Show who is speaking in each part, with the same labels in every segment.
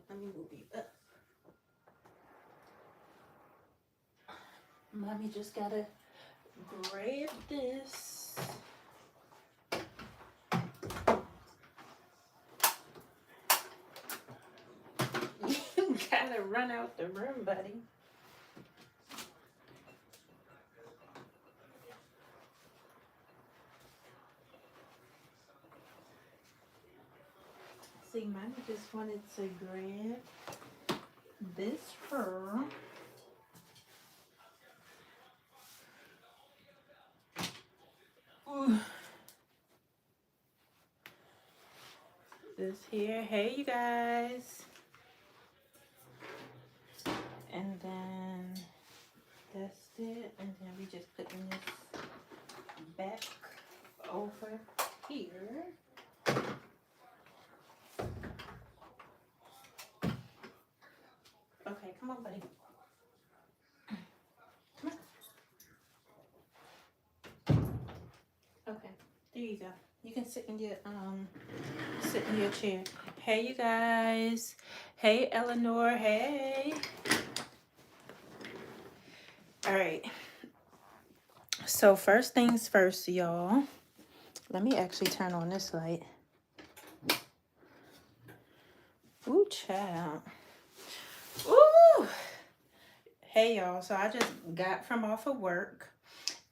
Speaker 1: Let me move you up. Mommy just gotta grab this. You gotta run out the room, buddy. See, mommy just wanted to grab this fur. Ooh. This here. Hey, you guys. And then that's it. And then we just putting this back over here. Okay, come on, buddy. Come on. Okay, there you go. You can sit in your chair. Hey, you guys. Hey, Eleanor. Hey. All right. So first things first, y'all. Let me actually turn on this light. Ooh, child. Ooh. Hey, y'all. So I just got from off of work,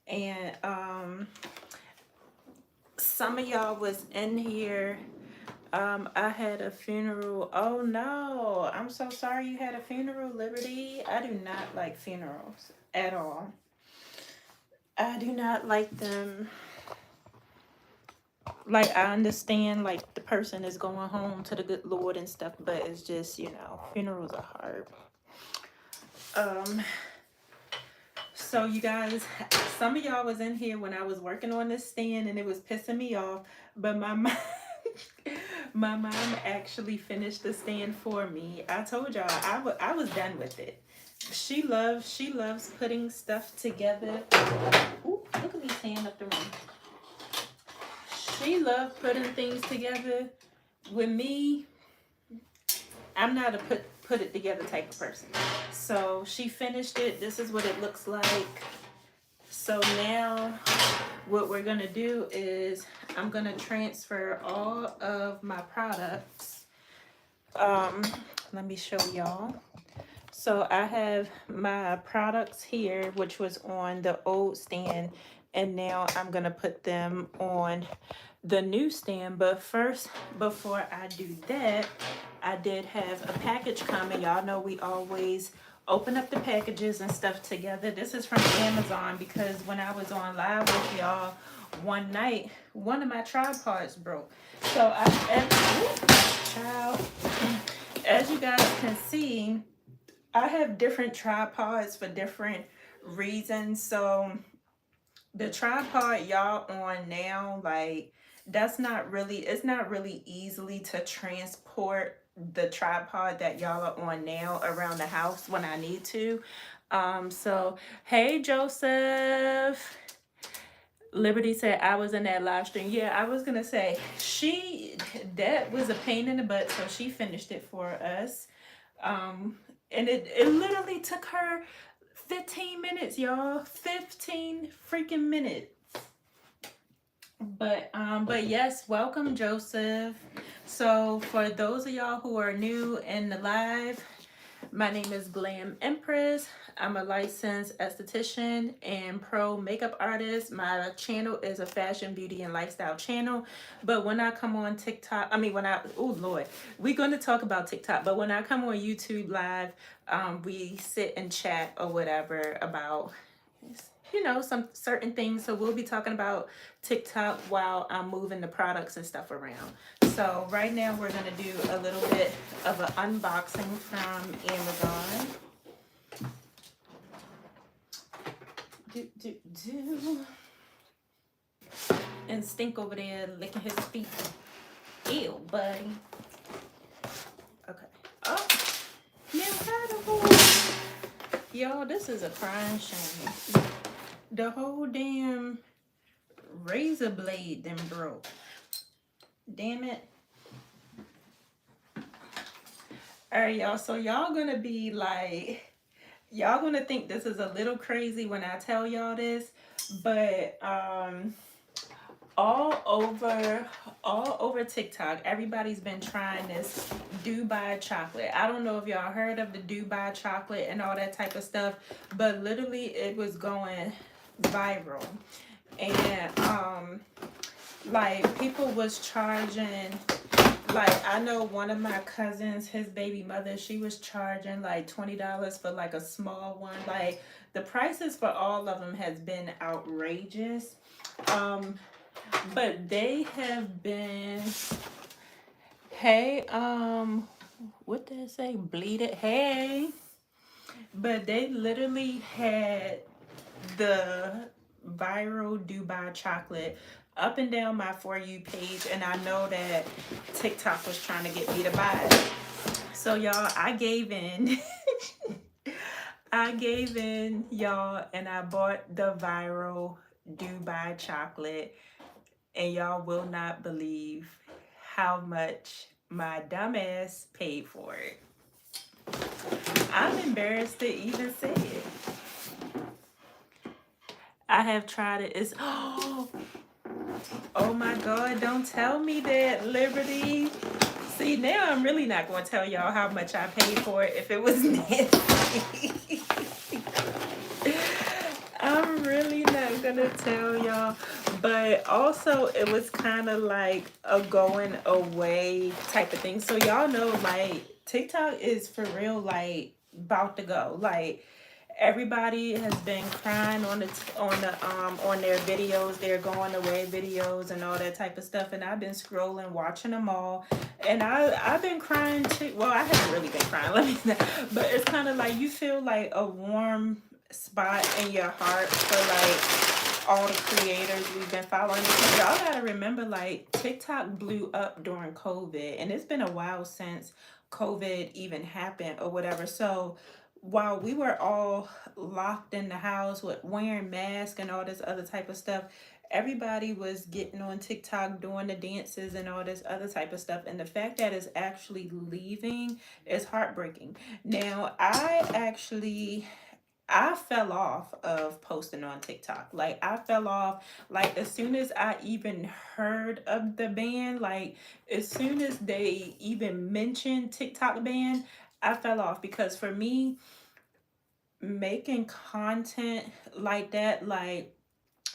Speaker 1: and some of y'all was in here. I had a funeral. Oh no, I'm so sorry you had a funeral, Liberty. I do not like funerals at all. I do not like them. Like, I understand, like, the person is going home to the good Lord and stuff, but it's just, you know, funerals are hard. So you guys, some of y'all was in here when I was working on this stand and it was pissing me off, but my mom, my mom actually finished the stand for me. I told y'all I was done with it. She loves putting stuff together. Ooh, look at me tearing up the room. She loved putting things together. With me, I'm not a put it together type of person. So she finished it. This is what it looks like. So now what we're gonna do is I'm gonna transfer all of my products. Let me show y'all. So I have my products here, which was on the old stand, and now I'm gonna put them on the new stand. But first, before I do that, I did have a package coming. Y'all know we always open up the packages and stuff together. This is from Amazon because when I was on live with y'all one night, one of my tripods broke. So as you guys can see, I have different tripods for different reasons. So the tripod y'all on now, like, it's not really easily to transport the tripod that y'all are on now around the house when I need to. So hey, Joseph. Liberty said I was in that live stream. Yeah, I was gonna say that was a pain in the butt, so she finished it for us. And it literally took her 15 minutes, y'all. 15 freaking minutes. But yes, welcome, Joseph. So for those of y'all who are new in the live, my name is Born Empress. I'm a licensed esthetician and pro makeup artist. My channel is a fashion, beauty, and lifestyle channel. But when I come on TikTok, oh Lord, we're going to talk about TikTok. But when I come on YouTube live, we sit and chat or whatever about, you know, some certain things. So we'll be talking about TikTok while I'm moving the products and stuff around. So right now we're going to do a little bit of an unboxing from Amazon. And Stink over there licking his feet. Ew, buddy. Okay. Oh, now y'all, this is a crying shame. The whole damn razor blade then broke. Damn it. All right, y'all. So y'all gonna be like, y'all gonna think this is a little crazy when I tell y'all this, but all over all over TikTok, everybody's been trying this Dubai chocolate. I don't know if y'all heard of the Dubai chocolate and all that type of stuff, but literally it was going viral. And like people was charging, like I know one of my cousins, his baby mother, she was charging like $20 for like a small one. Like the prices for all of them has been outrageous. Um, but they have been, hey, what did it say? Bleed it, hey. But they literally had the viral Dubai chocolate up and down my For You page, and I know that TikTok was trying to get me to buy it. So y'all, I gave in. I gave in, y'all, and I bought the viral Dubai chocolate, and y'all will not believe how much my dumbass paid for it. I'm embarrassed to even say it. I have tried it. It's oh my God, don't tell me that, Liberty. See, now I'm really not going to tell y'all how much I paid for it if it was nasty. I'm really not going to tell y'all. But also, it was kind of like a going away type of thing. So y'all know, like, TikTok is for real, like, about to go. Like, everybody has been crying on on their videos, their going away videos and all that type of stuff, and I've been scrolling, watching them all, and I've been crying too. Well, I haven't really been crying, let me say, but it's kind of like you feel like a warm spot in your heart for like all the creators we've been following, because y'all gotta remember, like, TikTok blew up during COVID, and it's been a while since COVID even happened or whatever. So while we were all locked in the house with wearing masks and all this other type of stuff, everybody was getting on TikTok doing the dances and all this other type of stuff. And the fact that it's actually leaving is heartbreaking. Now, I fell off of posting on TikTok. Like I fell off like as soon as I even heard of the ban, like as soon as they even mentioned TikTok ban, I fell off because for me, making content like that, like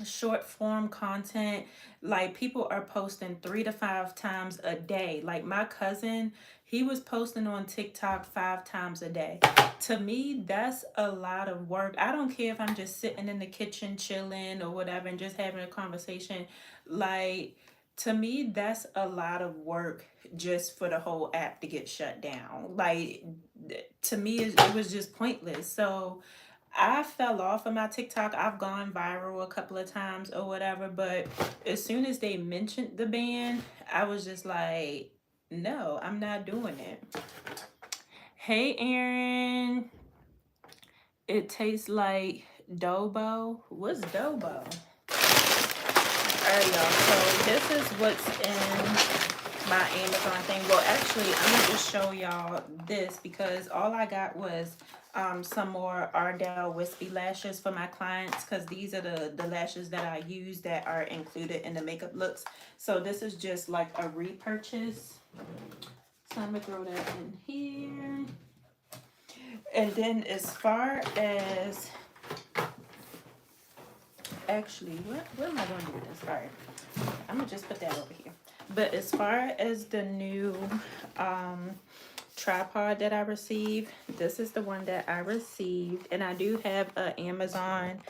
Speaker 1: short form content, like people are posting 3 to 5 times a day. Like my cousin, he was posting on TikTok 5 times a day. To me, that's a lot of work. I don't care if I'm just sitting in the kitchen chilling or whatever and just having a conversation. Like to me, that's a lot of work just for the whole app to get shut down. Like to me, it was just pointless. So I fell off of my TikTok. I've gone viral a couple of times or whatever, but as soon as they mentioned the ban, I was just like, no, I'm not doing it. Hey, Aaron. It tastes like Dobo. What's Dobo? Alright, y'all. So this is what's in my Amazon thing. Well, actually, I'm gonna just show y'all this because all I got was some more Ardell Wispy lashes for my clients, because these are the lashes that I use that are included in the makeup looks. So this is just like a repurchase. So I'm gonna throw that in here. And then as far as actually, what am I going to do with this? All right, I'm gonna just put that over here. But as far as the new tripod that I received, this is the one that I received, and I do have an Amazon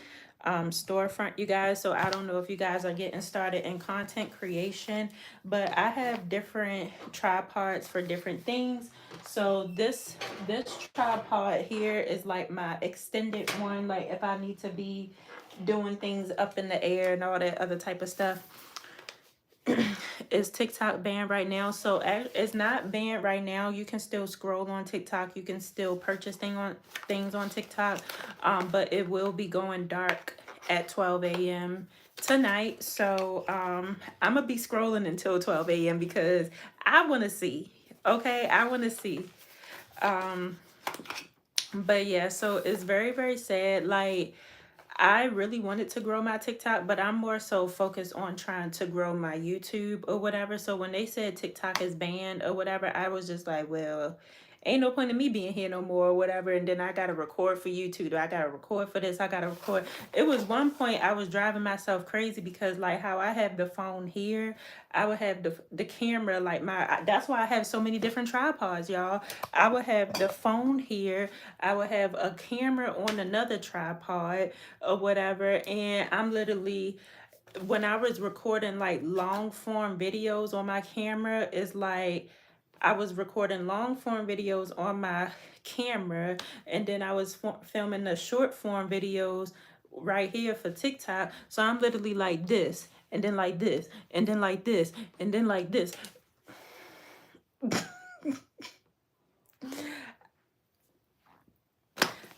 Speaker 1: storefront, you guys. So I don't know if you guys are getting started in content creation, but I have different tripods for different things. So this tripod here is like my extended one, like if I need to be doing things up in the air and all that other type of stuff. Is TikTok banned right now? So it's not banned right now. You can still scroll on TikTok. You can still purchase things on TikTok. But it will be going dark at 12 a.m. tonight. So I'm gonna be scrolling until 12 a.m. because I want to see. Okay, I want to see. But yeah, so it's very, very sad. Like, I really wanted to grow my TikTok, but I'm more so focused on trying to grow my YouTube or whatever. So when they said TikTok is banned or whatever, I was just like, well, ain't no point in me being here no more or whatever. And then I got to record for YouTube. I got to record for this. I got to record. It was one point I was driving myself crazy because, like, how I have the phone here, I would have the camera, like, that's why I have so many different tripods, y'all. I would have the phone here. I would have a camera on another tripod or whatever. And I'm literally, when I was recording like long form videos on my camera, it's like I was recording long form videos on my camera, and then I was filming the short form videos right here for TikTok. So I'm literally like this, and then like this, and then like this, and then like this.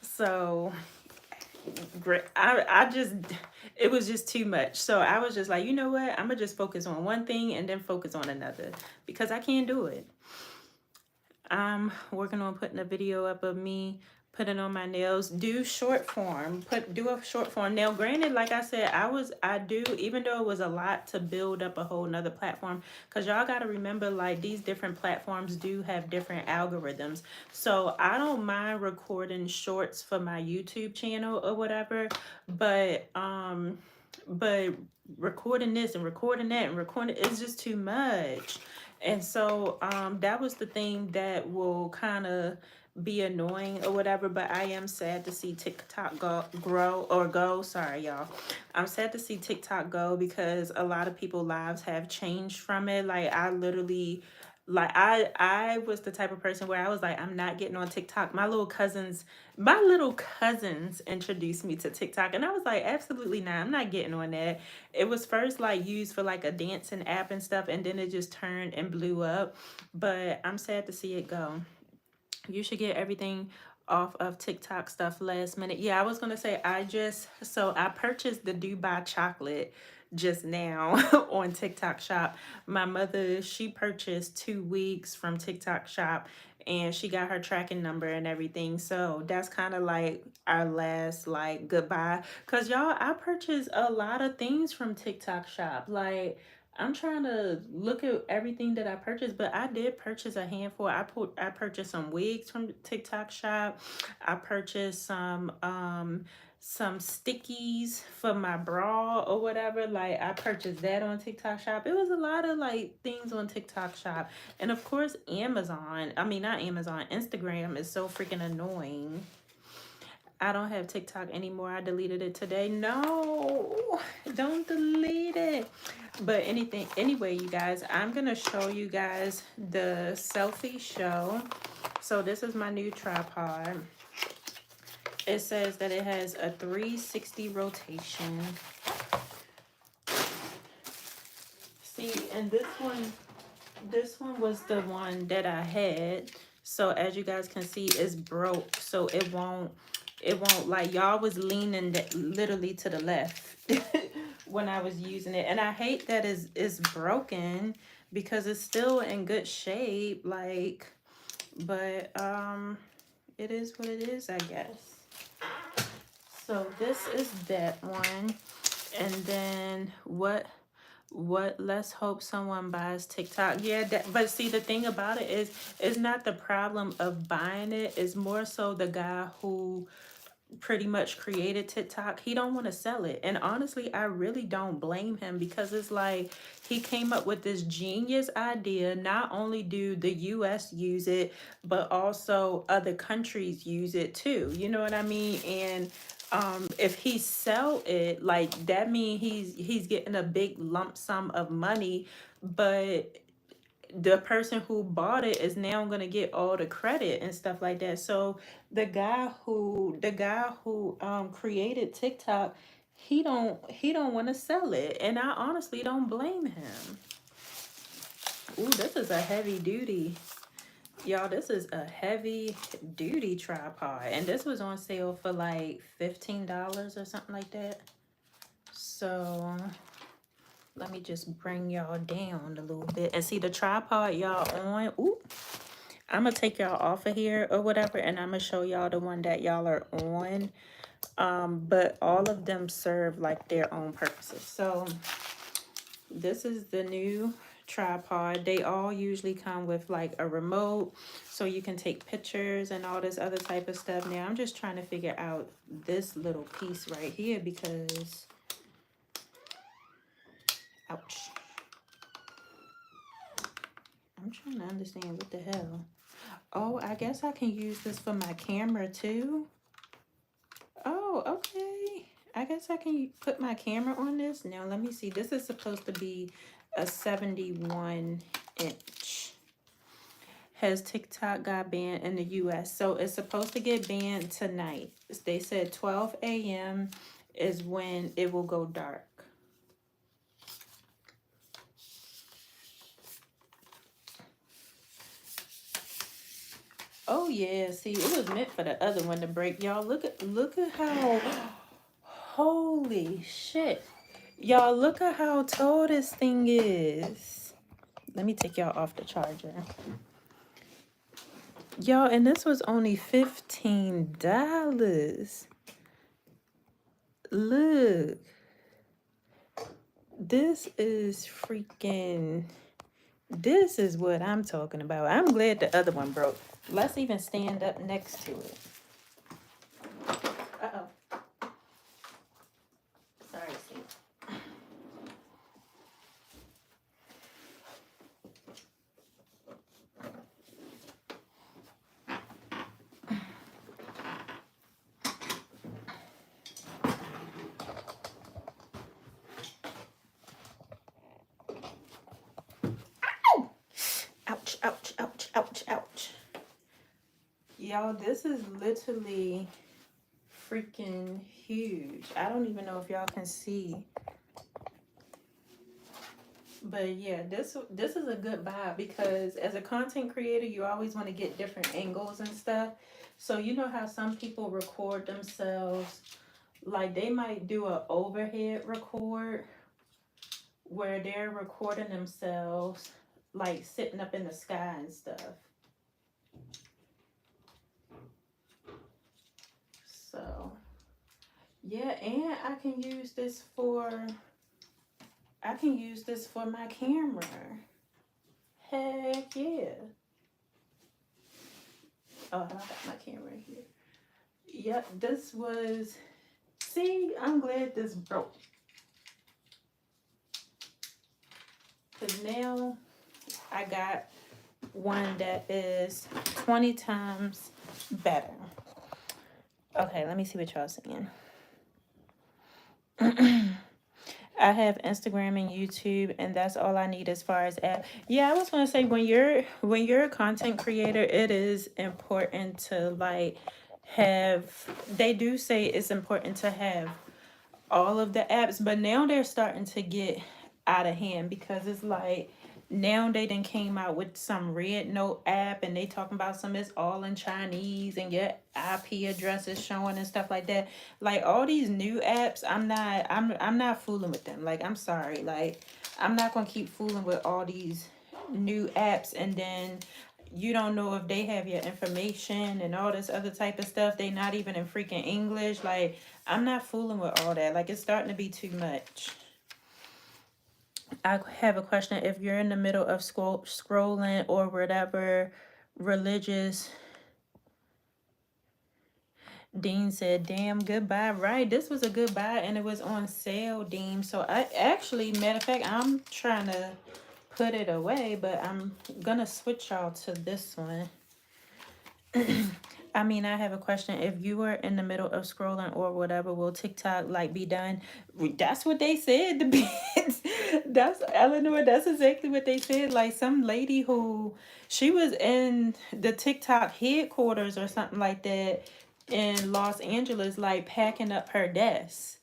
Speaker 1: So I just, it was just too much. So I was just like, you know what? I'm gonna just focus on one thing and then focus on another because I can't do it. I'm working on putting a video up of me putting on my nails. Do short form. Do a short form. Now, granted, like I said, I do, even though it was a lot to build up a whole nother platform, because y'all got to remember, like, these different platforms do have different algorithms. So I don't mind recording shorts for my YouTube channel or whatever, but recording this and recording that and recording, it's just too much. And so that was the thing that will kind of be annoying or whatever. But I am sad to see TikTok go. Sorry, y'all. I'm sad to see TikTok go because a lot of people's lives have changed from it. Like, I literally, like, I was the type of person where I was like, I'm not getting on TikTok. My little cousins introduced me to TikTok, and I was like, absolutely not. I'm not getting on that. It was first like used for like a dancing app and stuff, and then it just turned and blew up. But I'm sad to see it go. You should get everything off of TikTok stuff last minute. Yeah, I was gonna say, I purchased the Dubai chocolate just now on TikTok shop. My mother, she purchased 2 weeks from TikTok shop, and she got her tracking number and everything. So that's kind of like our last like goodbye. Cause y'all, I purchased a lot of things from TikTok shop. Like, I'm trying to look at everything that I purchased, but I did purchase a handful. I purchased some wigs from the TikTok shop. I purchased some stickies for my bra or whatever. Like, I purchased that on TikTok shop. It was a lot of like things on TikTok shop. And of course, Amazon. I mean, not Amazon, Instagram is so freaking annoying. I don't have TikTok anymore. I deleted it today. No, don't delete it. But anyway, you guys, I'm going to show you guys the selfie show. So this is my new tripod. It says that it has a 360 rotation. See, and this one was the one that I had. So as you guys can see, it's broke. So it won't like, y'all was leaning literally to the left when I was using it. And I hate that it's broken because it's still in good shape. Like, but it is what it is, I guess. So this is that one. And then let's hope someone buys TikTok. Yeah, but see, the thing about it is, it's not the problem of buying it. It's more so the guy who pretty much created TikTok. He don't want to sell it. And honestly, I really don't blame him because it's like, he came up with this genius idea. Not only do the US use it, but also other countries use it too. You know what I mean? And if he sell it, like, that mean he's getting a big lump sum of money, but the person who bought it is now going to get all the credit and stuff like that. So the guy who created TikTok, he don't want to sell it, and I honestly don't blame him. Ooh, this is a heavy duty. Y'all, this is a heavy duty tripod, and this was on sale for like $15 or something like that. So let me just bring y'all down a little bit and see the tripod y'all on. Ooh, I'm gonna take y'all off of here or whatever, and I'm gonna show y'all the one that y'all are on. But all of them serve like their own purposes. So this is the new tripod. They all usually come with like a remote so you can take pictures and all this other type of stuff. Now I'm just trying to figure out this little piece right here because, ouch. I'm trying to understand what the hell. Oh, I guess I can use this for my camera too. Oh, okay. I guess I can put my camera on this. Now, let me see. This is supposed to be a 71 inch. Has TikTok got banned in the US? So it's supposed to get banned tonight. They said 12 a.m. is when it will go dark. Oh yeah, see, it was meant for the other one to break. Y'all look at how holy shit. Y'all look at how tall this thing is. Let me take y'all off the charger. Y'all, and this was only $15. Look. This is freaking... This is what I'm talking about. I'm glad the other one broke. Let's even stand up next to it. Uh-oh. Sorry, Steve. Ouch, ouch, ouch, ouch, ouch. Y'all, this is literally freaking huge. I don't even know if y'all can see. But yeah, this is a good buy because as a content creator, you always want to get different angles and stuff. So you know how some people record themselves, like they might do an overhead record where they're recording themselves like sitting up in the sky and stuff. So yeah, and I can use this for my camera. Heck yeah. Oh, I got my camera here. Yep, this was... See, I'm glad this broke. Because now I got one that is 20 times better. Okay, let me see what y'all saying. I have Instagram and YouTube, and that's all I need as far as app. Yeah, I was gonna say when you're a content creator, it is important to like have. They do say it's important to have all of the apps, but now they're starting to get out of hand because it's like now they done came out with some red note app and they talking about some it's all in Chinese and your IP address is showing and stuff like that. Like all these new apps, I'm not fooling with them. Like I'm sorry. Like I'm not gonna keep fooling with all these new apps and then you don't know if they have your information and all this other type of stuff. They not even in freaking English. Like I'm not fooling with all that. Like it's starting to be too much. I have a question. If you're in the middle of scrolling or whatever, religious, Dean said, damn, goodbye. Right, this was a good buy and it was on sale, Dean. So I actually, matter of fact, I'm trying to put it away, but I'm gonna switch y'all to this one. I mean, I have a question. If you were in the middle of scrolling or whatever, will TikTok like be done? That's what they said. That's Eleanor. That's exactly what they said. Like some lady who she was in the TikTok headquarters or something like that in Los Angeles, like packing up her desk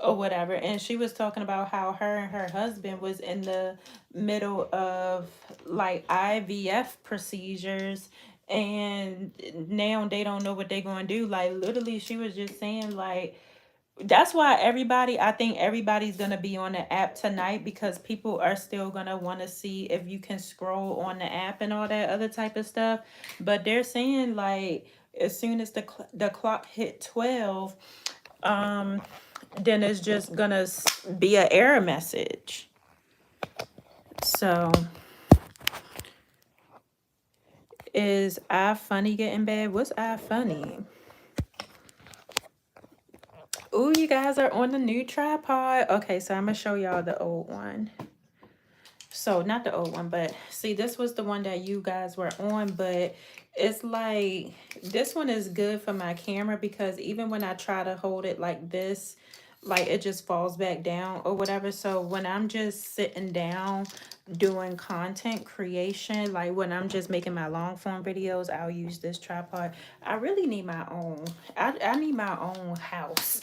Speaker 1: or whatever, and she was talking about how her and her husband was in the middle of like IVF procedures and now they don't know what they're going to do. Like literally she was just saying like That's why I think everybody's gonna be on the app tonight, because people are still gonna want to see if you can scroll on the app and all that other type of stuff. But they're saying like as soon as the clock hit 12, um, then it's just gonna be an error message. So is I funny getting bad? What's I funny? Oh, you guys are on the new tripod. Okay, so I'm gonna show y'all the old one. So not the old one, but see, this was the one that you guys were on, but it's like this one is good for my camera, because even when I try to hold it like this, like it just falls back down or whatever. So when I'm just sitting down doing content creation, like when I'm just making my long form videos, I'll use this tripod. I really need my own. I need my own house.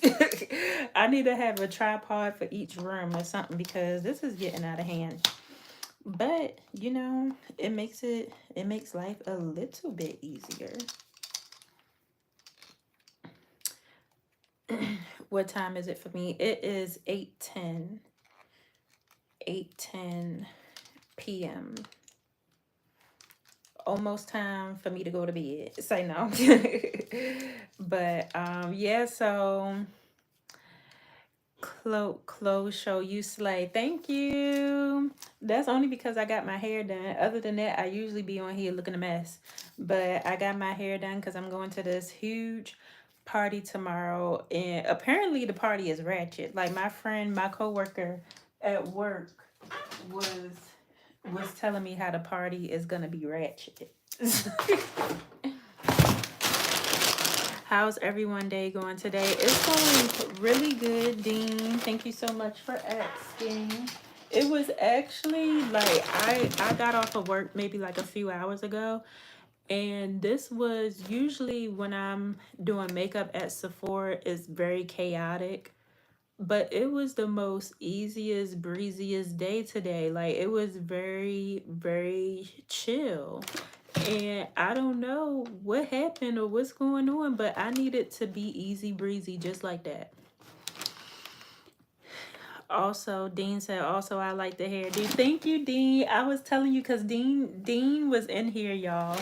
Speaker 1: I need to have a tripod for each room or something, because this is getting out of hand. But you know, it makes life a little bit easier. What time is it for me? It is 8:10 p.m. Almost time for me to go to bed. Say no. But yeah, so clothes show you slay. Thank you. That's only because I got my hair done. Other than that, I usually be on here looking a mess. But I got my hair done because I'm going to this huge party tomorrow, and apparently the party is ratchet. Like my coworker at work was telling me how the party is gonna be ratchet. How's everyone day going today? It's going really good, Dean. Thank you so much for asking. It was actually like I got off of work maybe like a few hours ago, and this was usually when I'm doing makeup at Sephora is very chaotic, but it was the most easiest, breeziest day today. Like it was very, very chill. And I don't know what happened or what's going on, but I needed to be easy breezy just like that. Also, Dean said, also, I like the hairdo. Thank you, Dean. I was telling you because Dean was in here, y'all.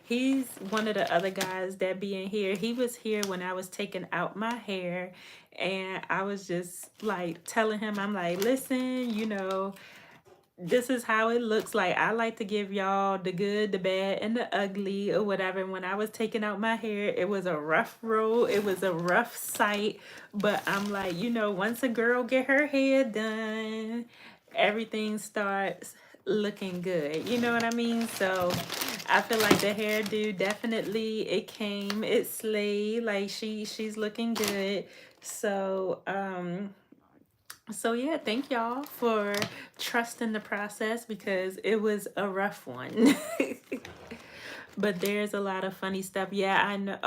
Speaker 1: He's one of the other guys that be in here. He was here when I was taking out my hair, and I was just like telling him, I'm like, listen, you know, this is how it looks like. I like to give y'all the good, the bad, and the ugly or whatever. And when I was taking out my hair, it was a rough road. It was a rough sight. But I'm like, you know, once a girl get her hair done, everything starts looking good. You know what I mean? So I feel like the hairdo definitely it slayed. Like she's looking good. So yeah, thank y'all for trusting the process, because it was a rough one. But there's a lot of funny stuff. Yeah, I know.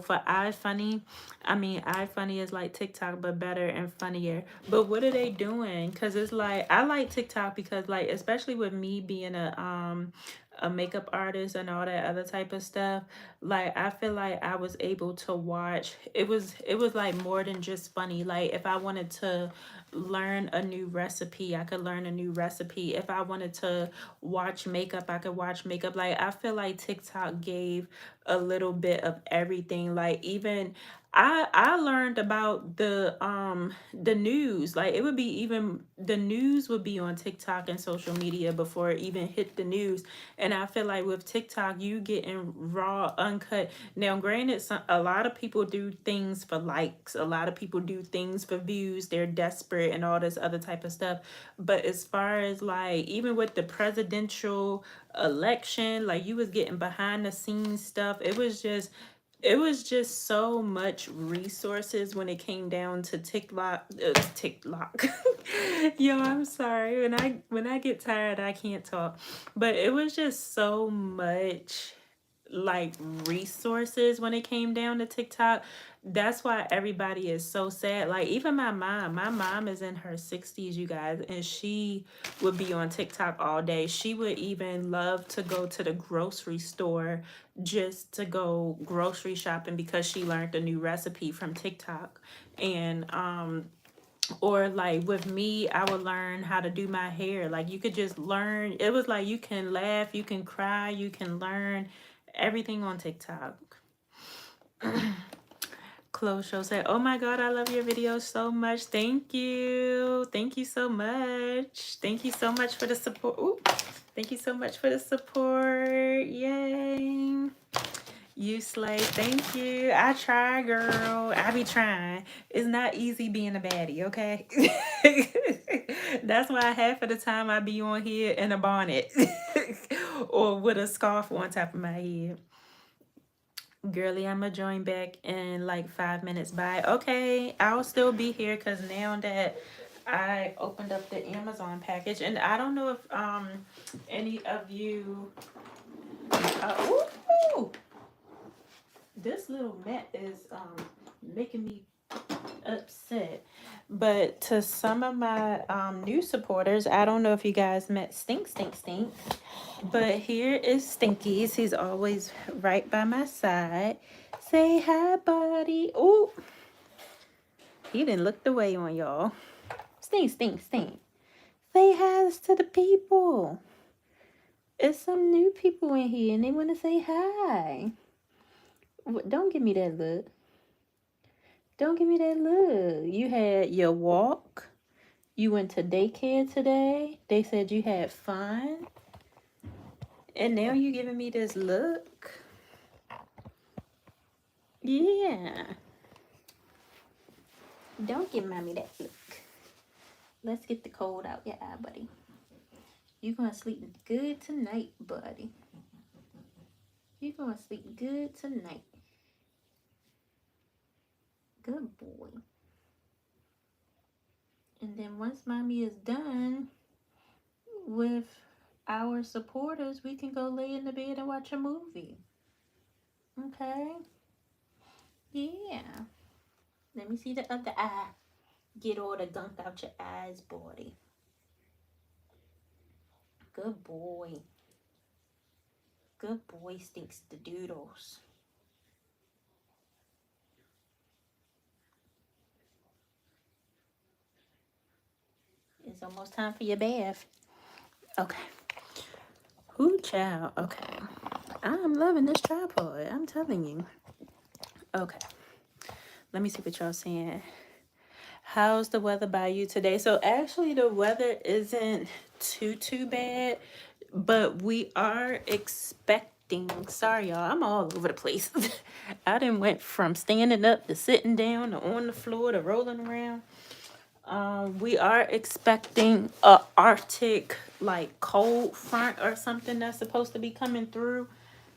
Speaker 1: For iFunny, I mean, iFunny is like TikTok but better and funnier. But what are they doing? Because it's like I like TikTok because like especially with me being a makeup artist and all that other type of stuff, like I feel like I was able to watch. It was like more than just funny. Like if I wanted to learn a new recipe, I could learn a new recipe. If I wanted to watch makeup, I could watch makeup. Like I feel like TikTok gave a little bit of everything. Like even I learned about the news. Like it would be even the news would be on TikTok and social media before it even hit the news. And I feel like with TikTok you getting raw, uncut. Now granted, a lot of people do things for likes, a lot of people do things for views, they're desperate and all this other type of stuff. But as far as like even with the presidential election, like you was getting behind the scenes stuff. It was just so much resources when it came down to TikTok. Yo, I'm sorry. When I get tired, I can't talk. But it was just so much like resources when it came down to TikTok. That's why everybody is so sad. Like even my mom is in her 60s, you guys, and she would be on TikTok all day. She would even love to go to the grocery store just to go grocery shopping because she learned a new recipe from TikTok. And or like with me, I would learn how to do my hair. Like you could just learn. It was like you can laugh, you can cry, you can learn everything on TikTok. Close Show said, "Oh my God, I love your videos so much. Thank you. Thank you so much. Thank you so much for the support. Ooh, thank you so much for the support. Yay. You slay. Thank you. I try, girl. I be trying. It's not easy being a baddie, okay? That's why half of the time I be on here in a bonnet or with a scarf on top of my head. Girly, I'm gonna join back in like 5 minutes. Bye. Okay, I'll still be here because now that I opened up the Amazon package, and I don't know if any of you. Ooh, this little mat is making me upset. But to some of my new supporters, I don't know if you guys met Stink. But here is Stinkies. He's always right by my side. Say hi, buddy. Oh, he didn't look the way on y'all. Stink. Say hi to the people. It's some new people in here and they want to say hi. Don't give me that look. Don't give me that look. You had your walk. You went to daycare today. They said you had fun. And now you giving me this look. Yeah. Don't give mommy that look. Let's get the cold out your eye, buddy. You gonna sleep good tonight, buddy. You gonna sleep good tonight. Good boy. And then once mommy is done with our supporters, we can go lay in the bed and watch a movie. Okay? Yeah. Let me see the other eye. Get all the gunk out your eyes, buddy. Good boy. Good boy stinks the doodles. It's almost time for your bath. Okay. Ooh, child. Okay. I'm loving this tripod. I'm telling you. Okay. Let me see what y'all saying. How's the weather by you today? So actually the weather isn't too bad, but we are expecting, sorry y'all, I'm all over the place. I done went from standing up to sitting down to on the floor to rolling around. We are expecting a Arctic like cold front or something that's supposed to be coming through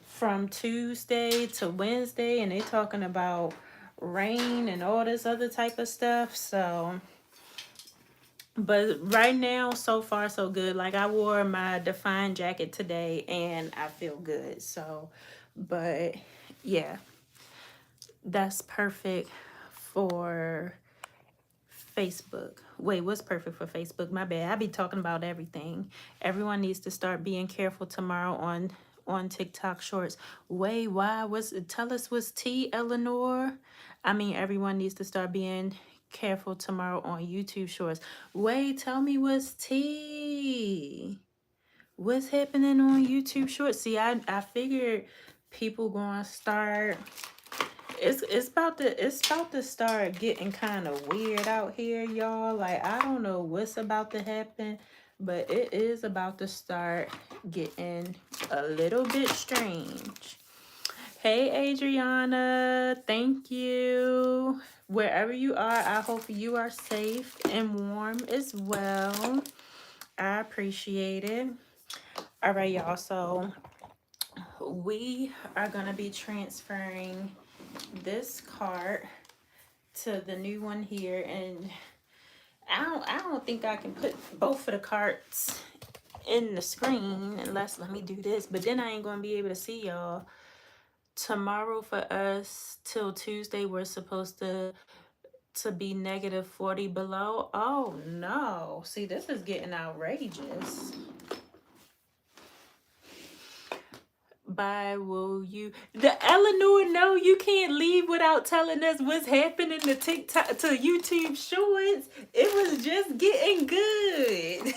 Speaker 1: from Tuesday to Wednesday, and they talking about rain and all this other type of stuff. So but right now, so far so good. Like I wore my Define jacket today and I feel good. So but yeah, that's perfect for Facebook. Wait, what's perfect for Facebook? My bad. I be talking about everything. Everyone needs to start being careful tomorrow on TikTok Shorts. Wait, why was tell us what's T, Eleanor? I mean, everyone needs to start being careful tomorrow on YouTube Shorts. Wait, tell me what's T. What's happening on YouTube Shorts? See, I figured people gonna start. It's about to start getting kind of weird out here, y'all. Like I don't know what's about to happen, but it is about to start getting a little bit strange. Hey Adriana, thank you. Wherever you are, I hope you are safe and warm as well. I appreciate it. All right, y'all. So we are gonna be transferring this cart to the new one here, and I don't think I can put both of the carts in the screen unless let me do this, but then I ain't gonna be able to see y'all. tomorrow for us till Tuesday, we're supposed to be -40 below. Oh no. See, this is getting outrageous. Bye, will you? The Eleanor, no, you can't leave without telling us what's happening to TikTok, to YouTube Shorts. It was just getting good.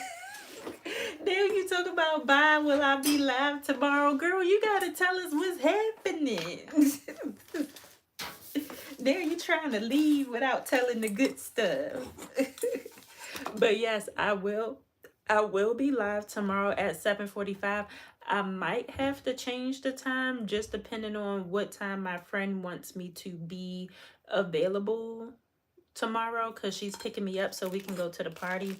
Speaker 1: Now you talk about bye, will I be live tomorrow? Girl, you gotta tell us what's happening. Now you trying to leave without telling the good stuff. But yes, I will be live tomorrow at 7:45. I might have to change the time just depending on what time my friend wants me to be available tomorrow, because she's picking me up so we can go to the party.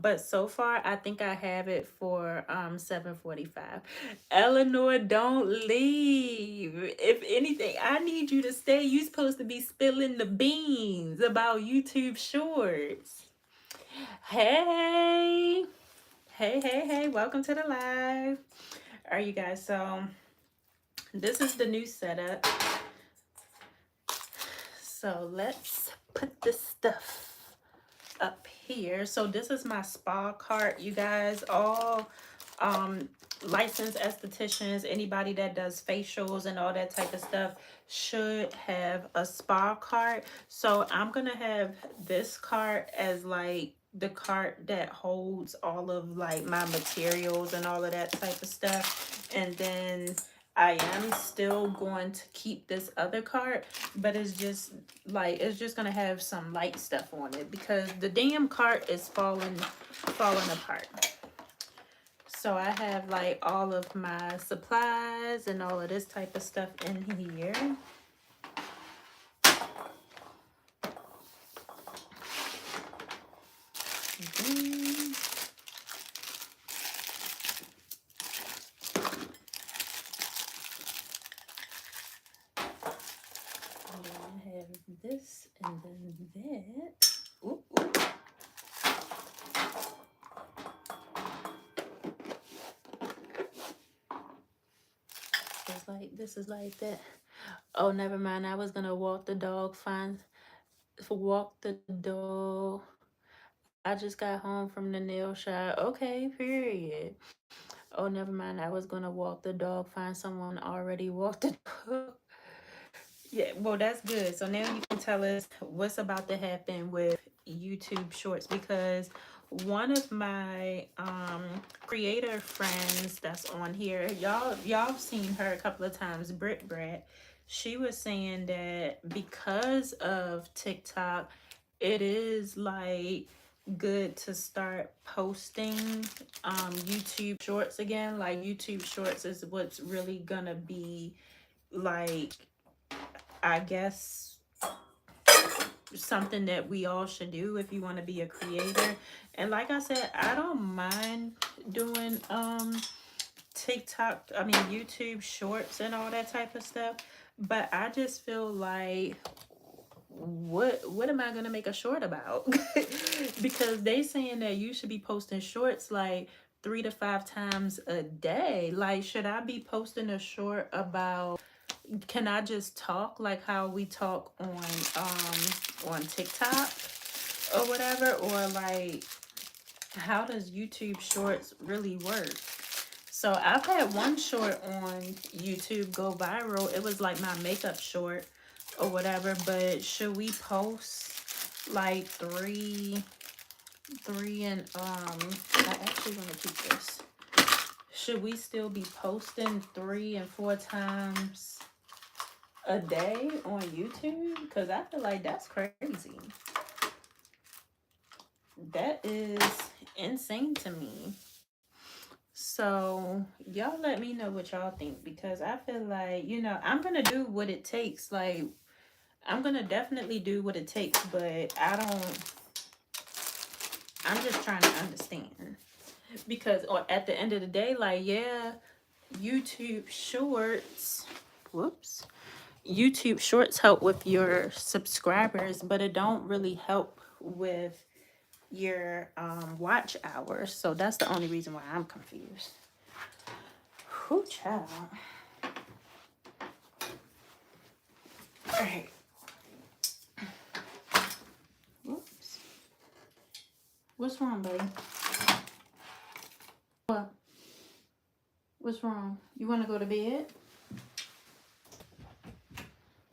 Speaker 1: But so far I think I have it for 7:45. Eleanor, don't leave. If anything, I need you to stay. You supposed to be spilling the beans about YouTube Shorts. Hey, hey, welcome to the live. All right, you guys, so this is the new setup. So let's put this stuff up here. So this is my spa cart, you guys. All licensed estheticians, anybody that does facials and all that type of stuff should have a spa cart. So I'm gonna have this cart as like the cart that holds all of like my materials and all of that type of stuff. And then I am still going to keep this other cart, but it's just gonna have some light stuff on it because the damn cart is falling apart. So I have like all of my supplies and all of this type of stuff in here. I have this and then that. Ooh, ooh. This is like that. Oh, never mind. I was gonna walk the dog. Walk the dog. I just got home from the nail shop. Okay, period. Oh, never mind. I was gonna walk the dog. Find someone already walked the dog. Yeah, well, that's good. So now you can tell us what's about to happen with YouTube Shorts, because one of my creator friends that's on here, y'all seen her a couple of times, Brit Brat. She was saying that because of TikTok, it is like good to start posting YouTube Shorts again. Like YouTube Shorts is what's really gonna be like, I guess, something that we all should do if you want to be a creator. And like I said, I don't mind doing TikTok, I mean YouTube Shorts and all that type of stuff, but I just feel like what am I gonna make a short about? Because they saying that you should be posting shorts like 3 to 5 times a day. Like, should I be posting a short about, can I just talk like how we talk on TikTok or whatever? Or like, how does YouTube Shorts really work? So I've had one short on YouTube go viral. It was like my makeup short or whatever. But should we post like three and I actually want to keep this. Should we still be posting 3 and 4 times a day on YouTube? Because I feel like that's crazy. That is insane to me. So y'all let me know what y'all think, because I feel like, you know, I'm gonna do what it takes. Like, I'm gonna definitely do what it takes, but I'm just trying to understand, because at the end of the day, like, yeah, YouTube Shorts, YouTube Shorts help with your subscribers, but it don't really help with your watch hours. So that's the only reason why I'm confused. Whew, child. right. Whoops. What's wrong, buddy? What? What's wrong? You want to go to bed?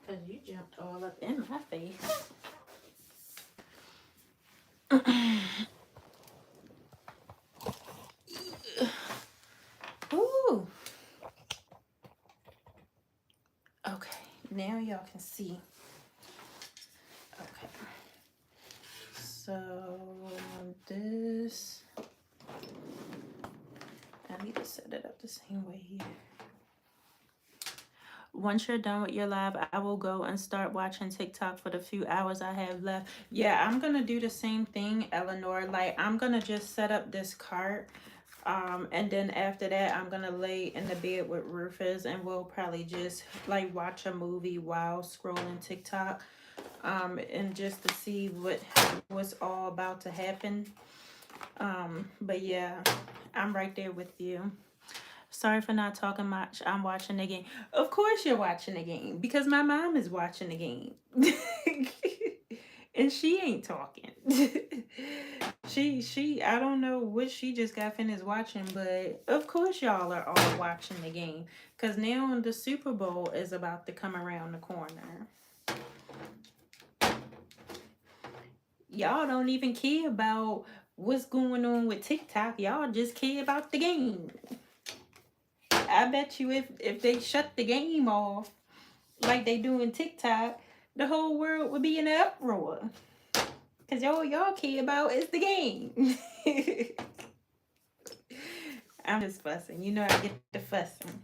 Speaker 1: Because you jumped all up in my face. Ooh. Okay, now y'all can see. Okay. So this, I need to set it up the same way here. Once you're done with your live, I will go and start watching TikTok for the few hours I have left. Yeah, I'm gonna do the same thing, Eleanor. Like, I'm gonna just set up this cart. And then after that, I'm gonna lay in the bed with Rufus, and we'll probably just like watch a movie while scrolling TikTok. And just to see what's all about to happen. But yeah, I'm right there with you. Sorry for not talking much. I'm watching the game. Of course you're watching the game because my mom is watching the game. And she ain't talking. she I don't know what she just got finished watching, but of course y'all are all watching the game cuz now the Super Bowl is about to come around the corner. Y'all don't even care about what's going on with TikTok. Y'all just care about the game. I bet you if they shut the game off like they do in TikTok, the whole world would be in an uproar. Cause y'all care about is the game. I'm just fussing. You know I get the fussing.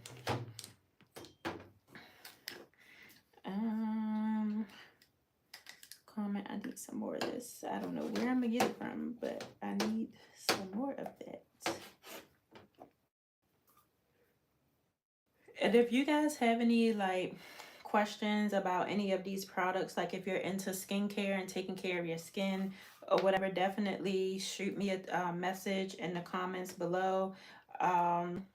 Speaker 1: Comment. I need some more of this. I don't know where I'm gonna get it from, but I need some more of that. And if you guys have any like questions about any of these products, like if you're into skincare and taking care of your skin or whatever, definitely shoot me a message in the comments below. Um,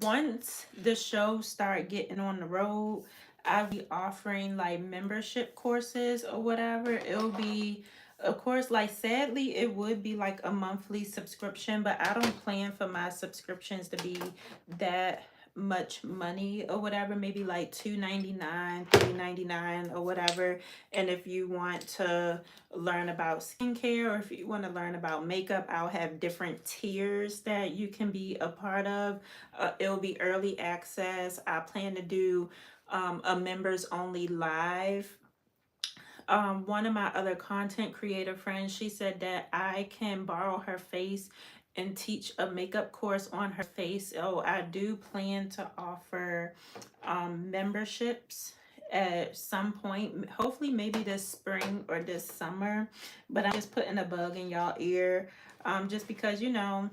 Speaker 1: Once the show start getting on the road, I'll be offering like membership courses or whatever. It'll be, of course, like sadly, it would be like a monthly subscription, but I don't plan for my subscriptions to be that much money or whatever, maybe like $2.99, $3.99 or whatever. And if you want to learn about skincare or if you want to learn about makeup, I'll have different tiers that you can be a part of. It'll be early access. I plan to do a members only live. One of my other content creator friends, she said that I can borrow her face and teach a makeup course on her face. Oh, I do plan to offer memberships at some point, hopefully maybe this spring or this summer, but I'm just putting a bug in y'all ear, just because, you know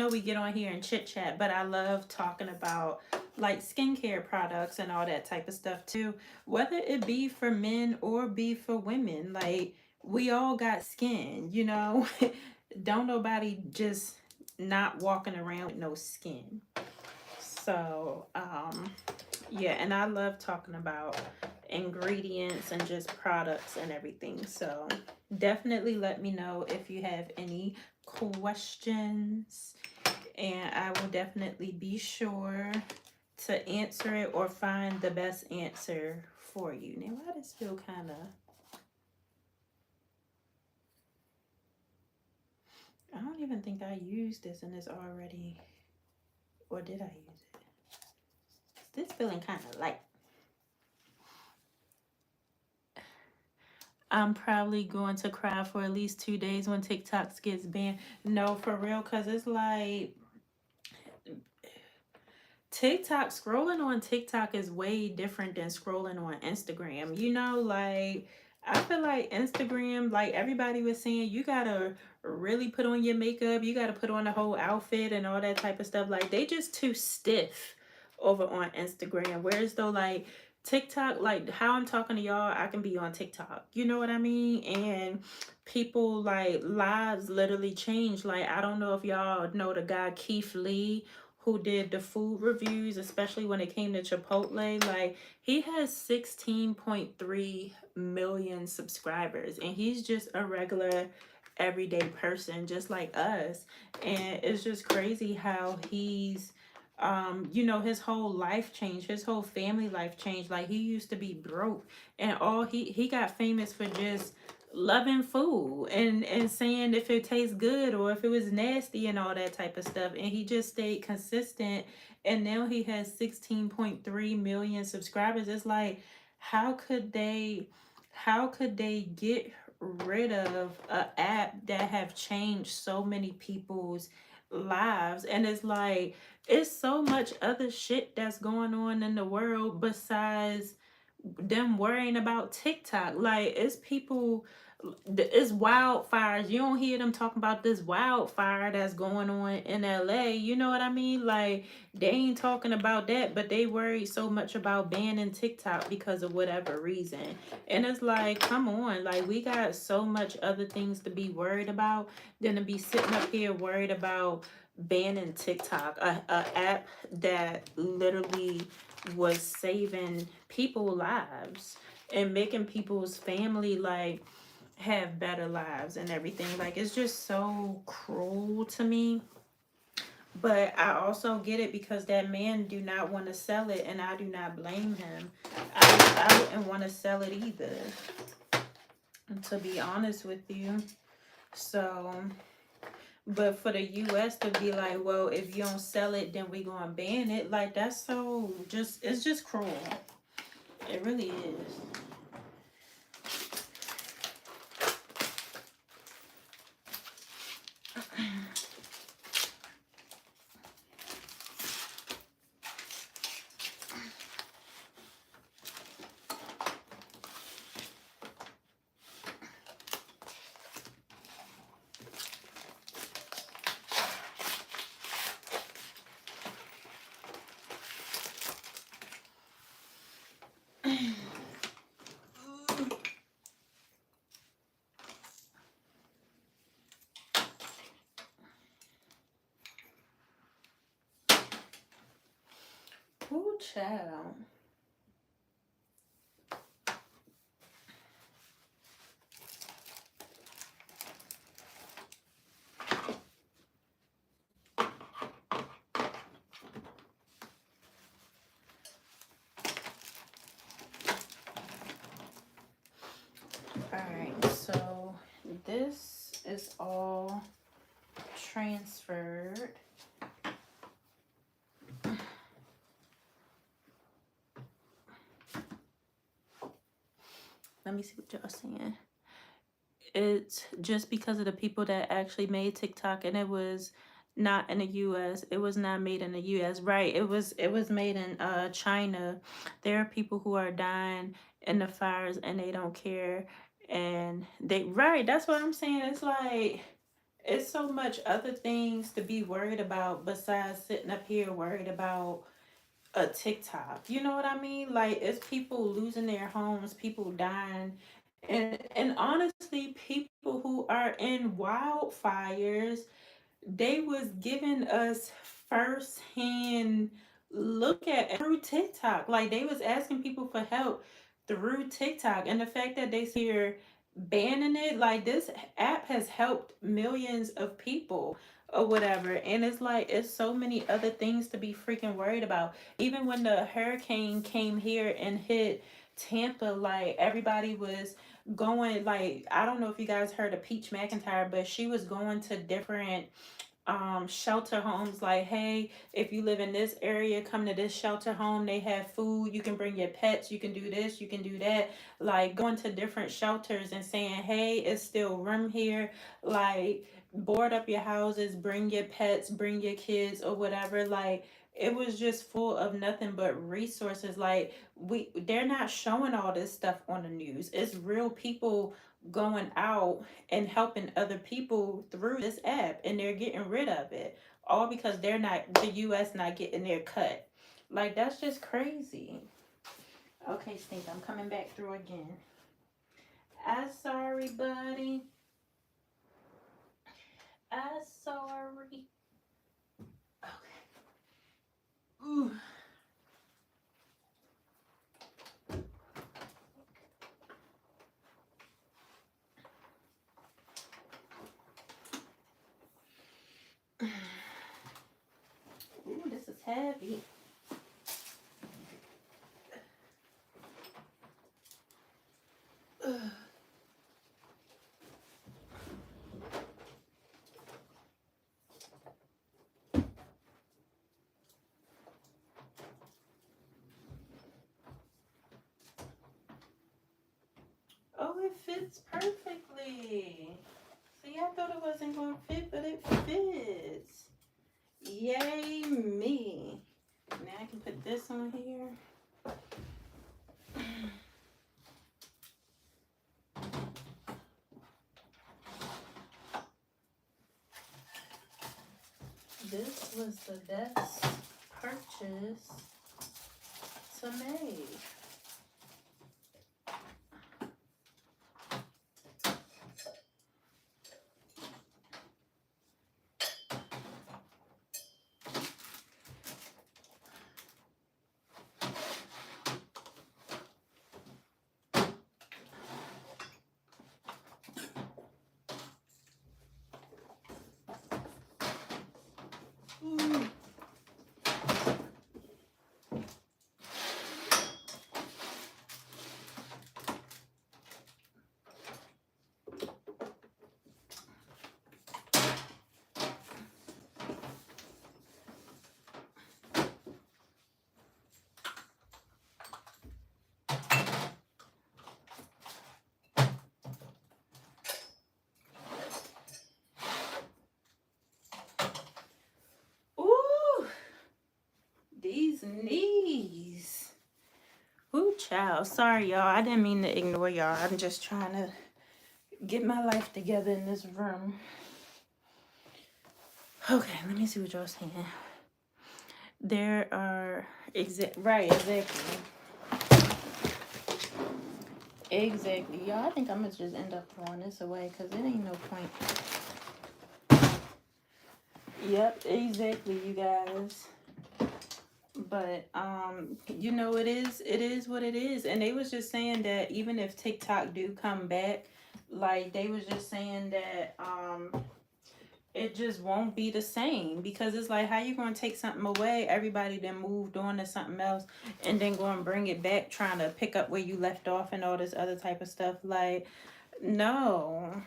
Speaker 1: we get on here and chit chat, but I love talking about like skincare products and all that type of stuff too, whether it be for men or be for women. Like, we all got skin, don't nobody just not walking around with no skin. So yeah, and I love talking about ingredients and just products and everything. So definitely let me know if you have any questions, and I will definitely be sure to answer it or find the best answer for you. Now, why does feel kind of... I don't even think I used this and it's already... Or did I use it? This feeling kind of light. I'm probably going to cry for at least 2 days when TikTok gets banned. No, for real, because it's like... TikTok, scrolling on TikTok is way different than scrolling on Instagram. Like, I feel like Instagram, like everybody was saying, you gotta really put on your makeup, you gotta put on the whole outfit and all that type of stuff. Like, they just too stiff over on Instagram. Whereas though, like, TikTok, like how I'm talking to y'all, I can be on TikTok. You know what I mean? And people, like, lives literally change. Like, I don't know if y'all know the guy Keith Lee, who did the food reviews, especially when it came to Chipotle. Like, he has 16.3 million subscribers, and he's just a regular everyday person just like us. And it's just crazy how he's you know, his whole life changed, his whole family life changed. Like, he used to be broke, and all he got famous for just loving food and saying if it tastes good or if it was nasty and all that type of stuff, and he just stayed consistent, and now he has 16.3 million subscribers. It's like, how could they get rid of a app that have changed so many people's lives? And it's like, it's so much other shit that's going on in the world besides them worrying about TikTok. Like, it's people, it's wildfires. You don't hear them talking about this wildfire that's going on in LA. You know what I mean? Like, they ain't talking about that, but they worried so much about banning TikTok because of whatever reason. And it's like, come on, like, we got so much other things to be worried about than to be sitting up here worried about banning TikTok, a app that literally was saving people lives and making people's family like have better lives and everything. Like, it's just so cruel to me. But I also get it because that man do not want to sell it, and I do not blame him. I wouldn't want to sell it either, to be honest with you. So, but for the US to be like, well, if you don't sell it, then we gonna ban it. Like, that's so just, it's just cruel. It really is. Ooh, child. Alright, so this is all transferred. Let me see what y'all saying. It's just because of the people that actually made TikTok, and it was not in the US. It was not made in the US. Right. It was made in China. There are people who are dying in the fires and they don't care. And they, right, that's what I'm saying. It's like, it's so much other things to be worried about besides sitting up here worried about a TikTok. You know what I mean? Like, it's people losing their homes, people dying, and honestly, people who are in wildfires, they was giving us firsthand look at through TikTok. Like, they was asking people for help through TikTok, and the fact that they here banning it, like, this app has helped millions of people or whatever. And it's like, it's so many other things to be freaking worried about. Even when the hurricane came here and hit Tampa, like, everybody was going, like, I don't know if you guys heard of Peach McIntyre, but she was going to different shelter homes, like, hey, if you live in this area, come to this shelter home, they have food, you can bring your pets, you can do this, you can do that. Like, going to different shelters and saying, hey, it's still room here, like, board up your houses, bring your pets, bring your kids or whatever. Like, it was just full of nothing but resources. Like, they're not showing all this stuff on the news. It's real people going out and helping other people through this app, and they're getting rid of it all because they're not, the US not getting their cut. Like, that's just crazy. Okay, Stink, I'm coming back through again. I'm sorry, buddy. I'm sorry. Okay. heavy. Ugh. Oh, it fits perfectly. See, I thought it wasn't going to fit, but it fits. Yay me. Now I can put this on here. This was the best purchase to make. Ooh. Ooh, these knees. Ooh, child. Sorry, y'all. I didn't mean to ignore y'all. I'm just trying to get my life together in this room. Okay, let me see what y'all saying. There are exactly. Exactly. Y'all, I think I'm gonna just end up throwing this away because it ain't no point. Yep, exactly, you guys. But you know, it is what it is. And they was just saying that even if TikTok do come back, like they was just saying that it just won't be the same, because it's like, how you gonna take something away, everybody then moved on to something else, and then go and bring it back trying to pick up where you left off and all this other type of stuff. Like, no.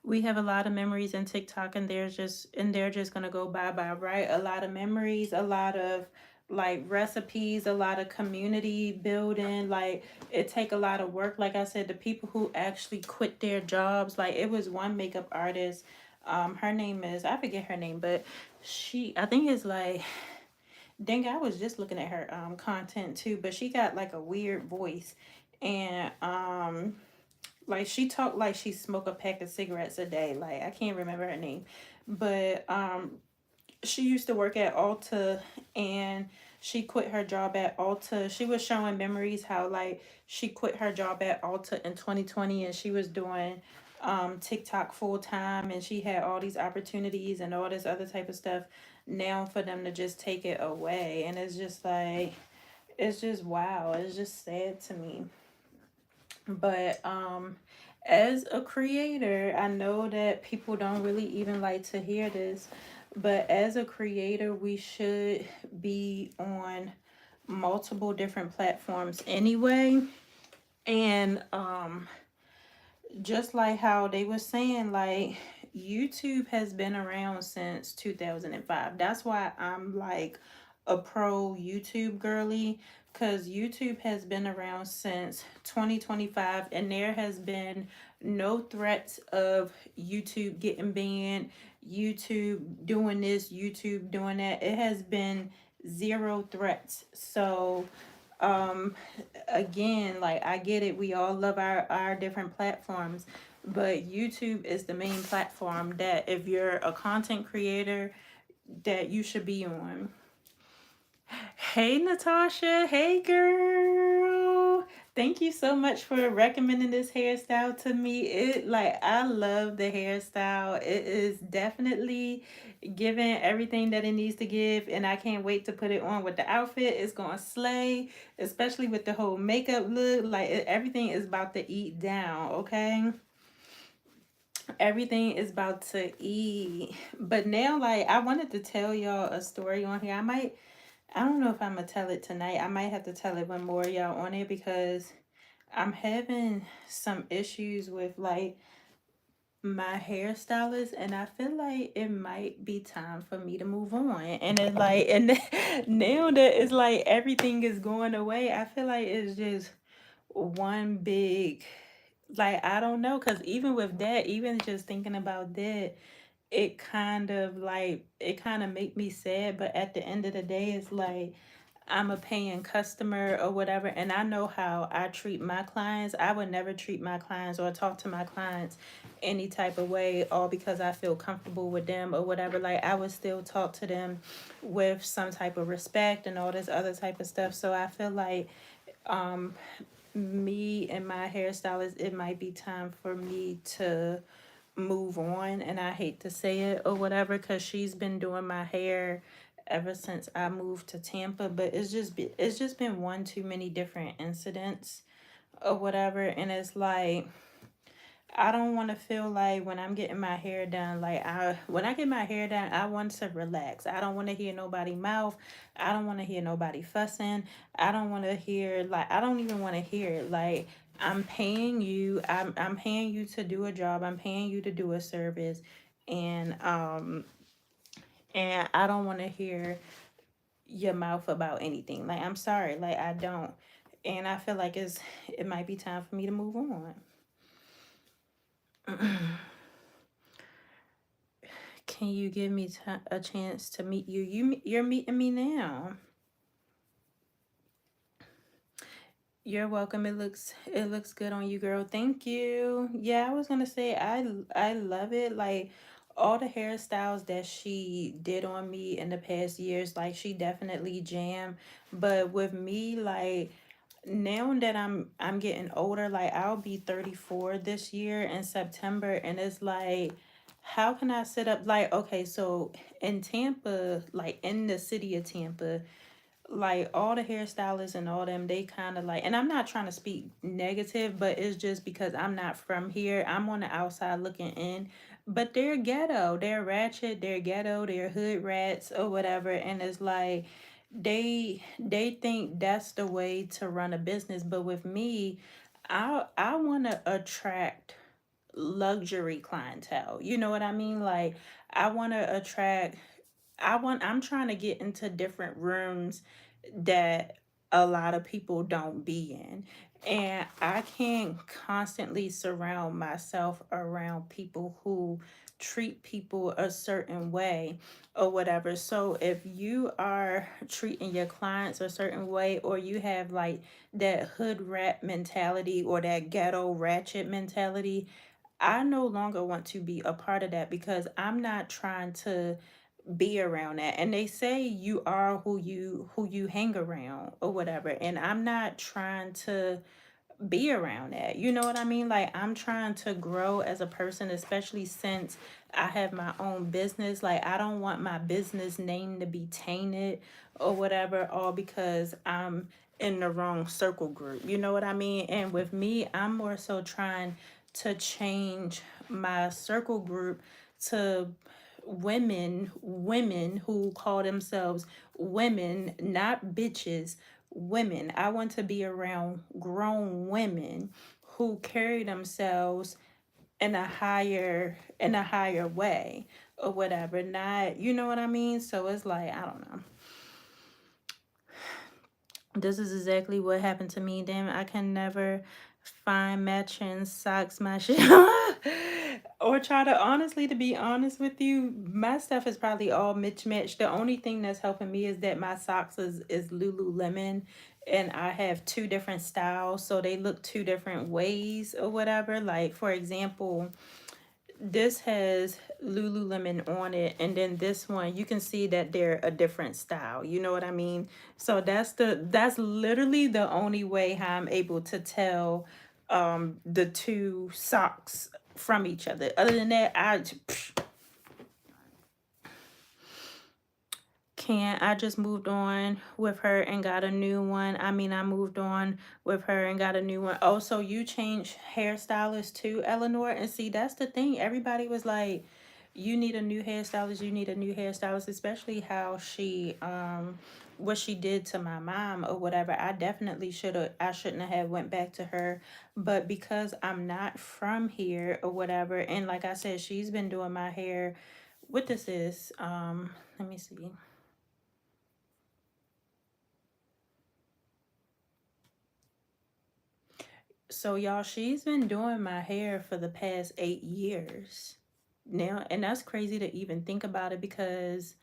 Speaker 1: We have a lot of memories in TikTok, and they're just gonna go bye-bye, right? A lot of memories, a lot of like recipes, a lot of community building. Like, it take a lot of work. Like I said, the people who actually quit their jobs, like it was one makeup artist, her name is, I forget her name, but I think it's like, dang, I was just looking at her content too, but she got like a weird voice, and like she talked like she smoked a pack of cigarettes a day. Like, I can't remember her name, but she used to work at Ulta, and she quit her job at Ulta. She was showing memories how like she quit her job at Ulta in 2020, and she was doing TikTok full time, and she had all these opportunities and all this other type of stuff. Now for them to just take it away, and it's just like, it's just wow. It's just sad to me. But as a creator, I know that people don't really even like to hear this, but as a creator, we should be on multiple different platforms anyway. And just like how they were saying, like, YouTube has been around since 2005. That's why I'm like a pro YouTube girly, because YouTube has been around since 2025, and there has been no threats of YouTube getting banned, YouTube doing this, YouTube doing that. It has been zero threats. So again, like, I get it, we all love our different platforms, but YouTube is the main platform that if you're a content creator, that you should be on. Hey Natasha, hey girl. Thank you so much for recommending this hairstyle to me. It, like, I love the hairstyle. It is definitely giving everything that it needs to give, and I can't wait to put it on with the outfit. It's gonna slay, especially with the whole makeup look. Like, everything is about to eat down, okay? Everything is about to eat. But now, like, I wanted to tell y'all a story on here. I don't know if I'm gonna tell it tonight. I might have to tell it when more y'all on it, because I'm having some issues with like my hairstylist, and I feel like it might be time for me to move on. And it's like, and now that it's like everything is going away, I feel like it's just one big, like, I don't know, because even with that, even just thinking about that, it kind of make me sad. But at the end of the day, it's like I'm a paying customer or whatever, and I know how I treat my clients. I would never treat my clients or talk to my clients any type of way, all because I feel comfortable with them or whatever. Like, I would still talk to them with some type of respect and all this other type of stuff. So I feel like me and my hairstylist, it might be time for me to move on. And I hate to say it or whatever, because she's been doing my hair ever since I moved to Tampa. But it's just been one too many different incidents or whatever. And it's like, I don't want to feel like when I'm getting my hair done, like, when I get my hair done, I want to relax. I don't want to hear nobody mouth. I don't want to hear nobody fussing. I don't want to hear, like, I don't even want to hear it. Like, I'm paying you. I'm paying you to do a job. I'm paying you to do a service. And I don't want to hear your mouth about anything. Like, I'm sorry. Like, I don't. And I feel like it might be time for me to move on. Can you give me a chance to meet you? You're meeting me now. You're welcome. It looks good on you, girl. Thank you. Yeah, I was gonna say I love it. Like, all the hairstyles that she did on me in the past years, like, she definitely jammed. But with me, like, now that I'm getting older, like, I'll be 34 this year in September, and it's like, how can I set up, like, okay, so in Tampa, like, in the city of Tampa, like, all the hairstylists and all them, they kind of like, and I'm not trying to speak negative, but it's just because I'm not from here. I'm on the outside looking in, but they're ghetto, they're ratchet, they're ghetto, they're hood rats or whatever. And it's like, they think that's the way to run a business. But with me, I want to attract luxury clientele. You know what I mean? Like, I want to attract, I'm trying to get into different rooms that a lot of people don't be in. And I can't constantly surround myself around people who treat people a certain way or whatever. So if you are treating your clients a certain way, or you have like that hood rat mentality or that ghetto ratchet mentality, I no longer want to be a part of that, because I'm not trying to be around that. And they say you are who you hang around or whatever, and I'm not trying to be around that. You know what I mean? Like, I'm trying to grow as a person, especially since I have my own business. Like, I don't want my business name to be tainted or whatever, all because I'm in the wrong circle group. You know what I mean? And with me, I'm more so trying to change my circle group to women who call themselves women, not bitches, women. I want to be around grown women who carry themselves in a higher way or whatever. Not, you know what I mean? So it's like, I don't know. This is exactly what happened to me. Damn, I can never find matching socks matching or try to, honestly, to be honest with you, my stuff is probably all mismatched. The only thing that's helping me is that my socks is Lululemon, and I have two different styles, so they look two different ways or whatever. Like, for example, this has Lululemon on it, and then this one, you can see that they're a different style. You know what I mean? So that's literally the only way how I'm able to tell the two socks from each other. Other than that, can't. I just moved on with her and got a new one. I mean, I moved on with her and got a new one. Oh, so you changed hairstylist too, Eleanor? And see, that's the thing. Everybody was like, you need a new hairstylist, you need a new hairstylist, especially how she what she did to my mom or whatever. I definitely I shouldn't have went back to her. But because I'm not from here or whatever, and like I said, she's been doing my hair. What this is, let me see. So y'all, she's been doing my hair for the past 8 years now, and that's crazy to even think about it because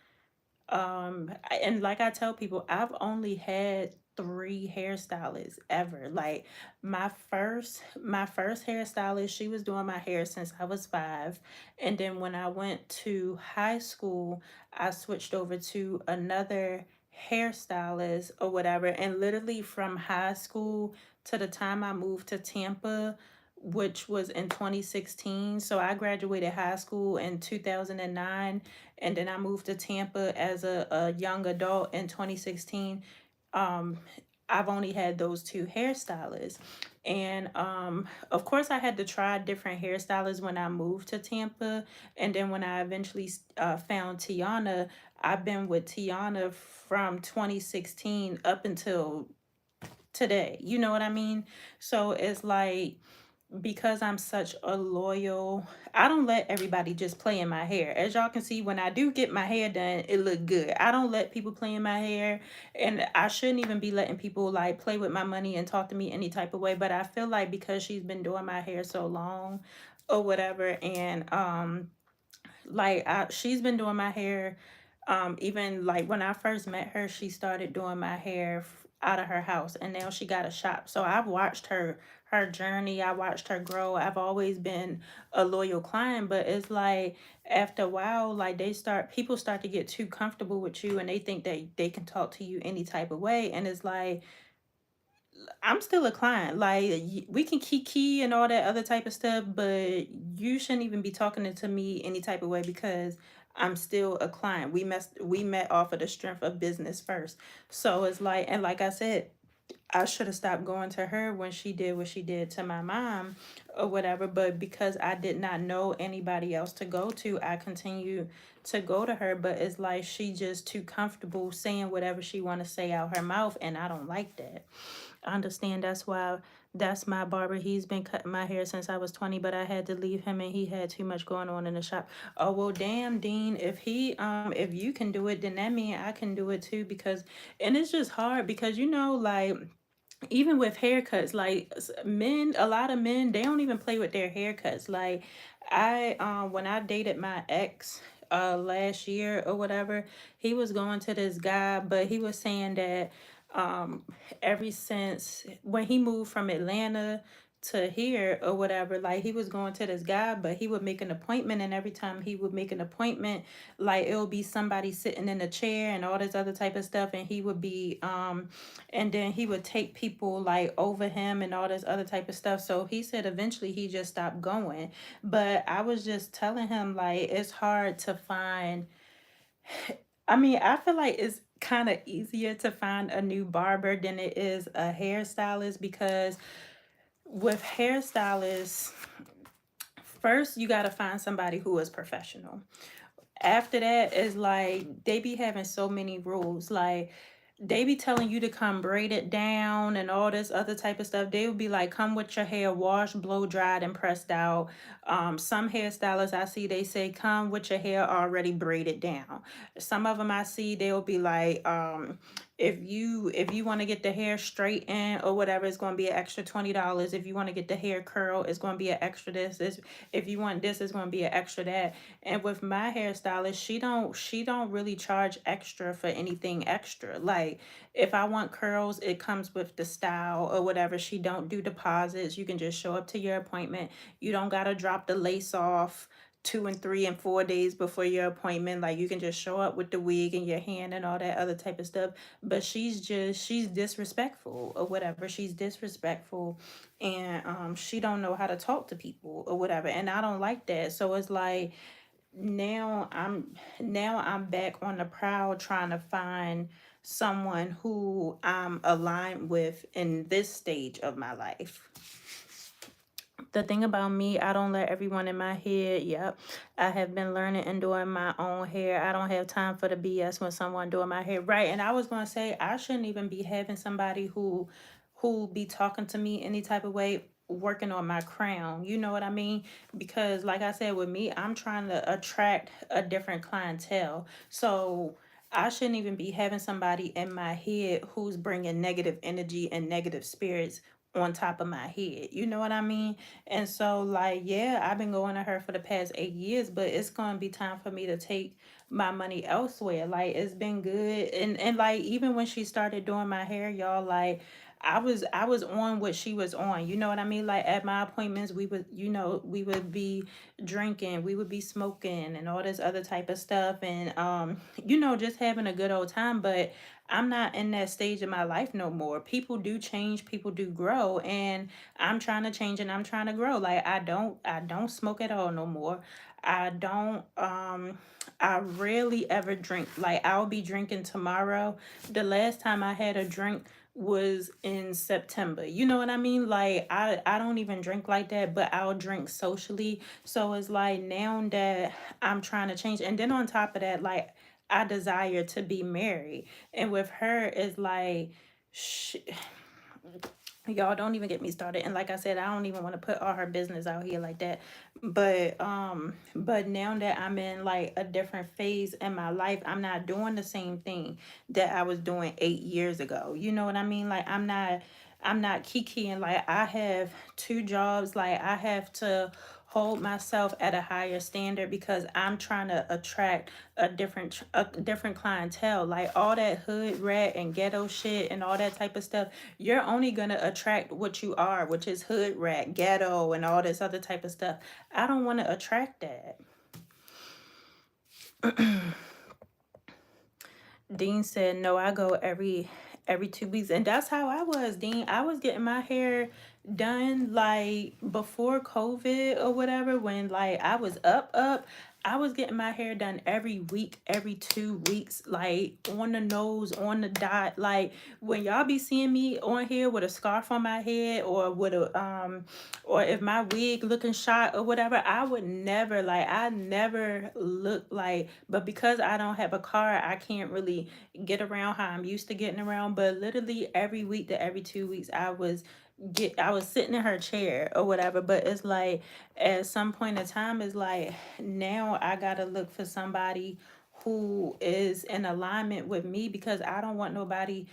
Speaker 1: and like I tell people, I've only had three hairstylists ever. Like my first hairstylist, she was doing my hair since I was 5, and then when I went to high school, I switched over to another hairstylist or whatever, and literally from high school to the time I moved to Tampa, which was in 2016. So I graduated high school in 2009, and then I moved to Tampa as a young adult in 2016. um I've only had those two hairstylists, and of course I had to try different hairstylists when I moved to Tampa, and then when I eventually found Tiana, I've been with Tiana from 2016 up until today, you know what I mean? So it's like, because I'm such a loyal, I don't let everybody just play in my hair. As y'all can see, when I do get my hair done, it look good. I don't let people play in my hair, and I shouldn't even be letting people like play with my money and talk to me any type of way. But I feel like because she's been doing my hair so long or whatever, and like she's been doing my hair, even like when I first met her, she started doing my hair out of her house, and now she got a shop. So I've watched her journey, I watched her grow. I've always been a loyal client, but it's like after a while, like people start to get too comfortable with you, and they think that they can talk to you any type of way, and it's like, I'm still a client. Like we can kiki and all that other type of stuff, but you shouldn't even be talking to me any type of way because I'm still a client. We met off of the strength of business first. So it's like, and like I said, I should have stopped going to her when she did what she did to my mom or whatever. But because I did not know anybody else to go to, I continue to go to her. But it's like she just too comfortable saying whatever she want to say out her mouth, and I don't like that. I understand, that's why that's my barber. He's been cutting my hair since I was 20, but I had to leave him and he had too much going on in the shop. Oh well, damn, Dean, if you can do it, then that means I can do it too, because and it's just hard because like even with haircuts, like men, a lot of men, they don't even play with their haircuts. Like when I dated my ex last year or whatever, he was going to this guy, but he was saying that um ever since when he moved from Atlanta to here or whatever, like he was going to this guy, but he would make an appointment, and every time he would make an appointment, like it'll be somebody sitting in a chair and all this other type of stuff, and he would be and then he would take people like over him and all this other type of stuff. So he said eventually he just stopped going. But I was just telling him, like, it's hard to find. I mean, I feel like it's kind of easier to find a new barber than it is a hairstylist, because with hairstylists, first you got to find somebody who is professional. After that is like they be having so many rules. Like they be telling you to come braid it down and all this other type of stuff. They would be like, come with your hair washed, blow dried, and pressed out. Some hairstylists I see, they say come with your hair already braided down. Some of them I see, they'll be like, if you want to get the hair straightened or whatever, it's going to be an extra $20. If you want to get the hair curl, it's going to be an extra this. If you want this, it's going to be an extra that. And with my hairstylist, she don't really charge extra for anything extra. Like if I want curls, it comes with the style or whatever. She don't do deposits. You can just show up to your appointment. You don't gotta drop the lace off 2 and 3 and 4 days before your appointment. Like you can just show up with the wig in your hand and all that other type of stuff. But she's disrespectful or whatever. She's disrespectful, and she don't know how to talk to people or whatever. And I don't like that. So it's like now I'm back on the prowl trying to find someone who I'm aligned with in this stage of my life. The thing about me, I don't let everyone in my head. Yep. I have been learning and doing my own hair. I don't have time for the BS when someone doing my hair. Right. And I was gonna say I shouldn't even be having somebody who be talking to me any type of way working on my crown. You know what I mean? Because like I said, with me, I'm trying to attract a different clientele. So I shouldn't even be having somebody in my head who's bringing negative energy and negative spirits on top of my head. You know what I mean? And so, like, yeah, I've been going to her for the past 8 years, but it's going to be time for me to take my money elsewhere. Like, it's been good. And like, even when she started doing my hair, y'all, like, I was on what she was on. You know what I mean? Like at my appointments, we would be drinking, we would be smoking and all this other type of stuff and just having a good old time, but I'm not in that stage of my life no more. People do change, people do grow, and I'm trying to change and I'm trying to grow. Like I don't smoke at all no more. I don't I rarely ever drink. Like I'll be drinking tomorrow. The last time I had a drink was in September. You know what I mean? Like I don't even drink like that, but I'll drink socially. So it's like now that I'm trying to change, and then on top of that, like I desire to be married. And with her, it's like, sh- y'all don't even get me started. And like I said, I don't even want to put all her business out here like that. But now that I'm in like a different phase in my life, I'm not doing the same thing that I was doing 8 years ago. You know what I mean? Like I'm not kikiing. Like I have two jobs. Like I have to hold myself at a higher standard because I'm trying to attract a different clientele. Like all that hood rat and ghetto shit and all that type of stuff, you're only gonna attract what you are, which is hood rat, ghetto, and all this other type of stuff. I don't want to attract that. Dean said, "No, I go every 2 weeks," and that's how I was. Dean, I was getting my hair done like before COVID or whatever. When like I was up, I was getting my hair done every week, every 2 weeks, like on the nose, on the dot. Like when y'all be seeing me on here with a scarf on my head or with a or if my wig looking shot or whatever, I would never like I never look like, but because I don't have a car, I can't really get around how I'm used to getting around. But literally every week to every 2 weeks I was sitting in her chair or whatever. But it's like at some point in time it's like now I gotta look for somebody who is in alignment with me because I don't want nobody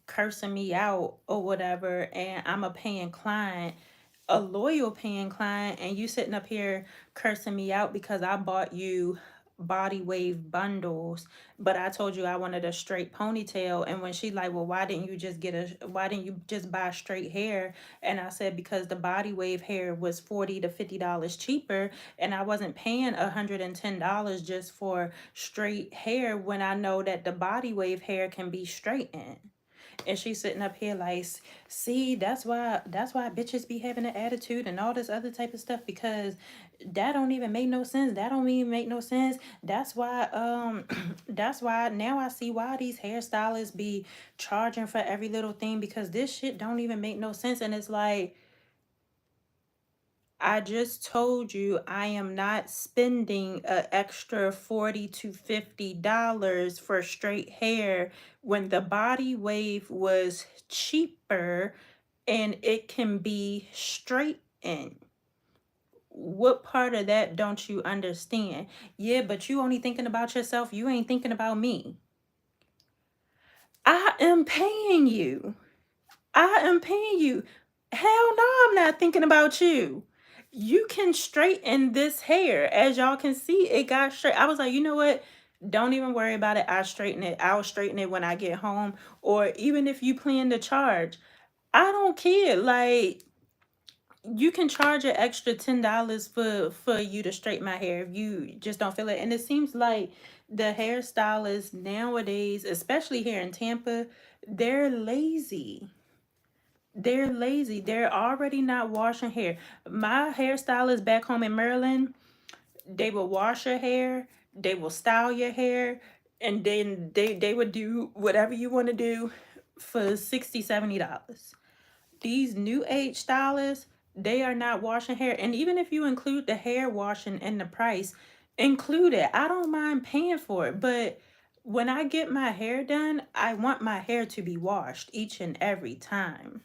Speaker 1: cursing me out or whatever, and I'm a paying client, a loyal paying client, and you sitting up here cursing me out because I bought you body wave bundles, but I told you I wanted a straight ponytail. And when she like, well, why didn't you just buy straight hair? And I said, because the body wave hair was $40 to $50 cheaper, and I wasn't paying $110 just for straight hair when I know that the body wave hair can be straightened. And she's sitting up here like, see, that's why bitches be having an attitude and all this other type of stuff because that don't even make no sense. That don't even make no sense. That's why that's why now I see why these hairstylists be charging for every little thing because this shit don't even make no sense. And it's like, I just told you I am not spending an extra $40 to $50 for straight hair when the body wave was cheaper and it can be straightened. What part of that don't you understand? Yeah, but you only thinking about yourself. You ain't thinking about me. I am paying you. I am paying you. Hell no, I'm not thinking about you. You can straighten this hair. As y'all can see, it got straight. I was like, you know what? Don't even worry about it. I straighten it. I'll straighten it when I get home. Or even if you plan to charge, I don't care. Like you can charge an extra $10 for you to straighten my hair if you just don't feel it. And it seems like the hairstylists nowadays, especially here in Tampa, they're lazy. They're lazy. They're already not washing hair. My hairstylist back home in Maryland, They will wash your hair, they will style your hair, and then they would do whatever you want to do for $60, $70. These new age stylists, they are not washing hair. And even if you include the hair washing in the price, include it. I don't mind paying for it. But when I get my hair done, I want my hair to be washed each and every time.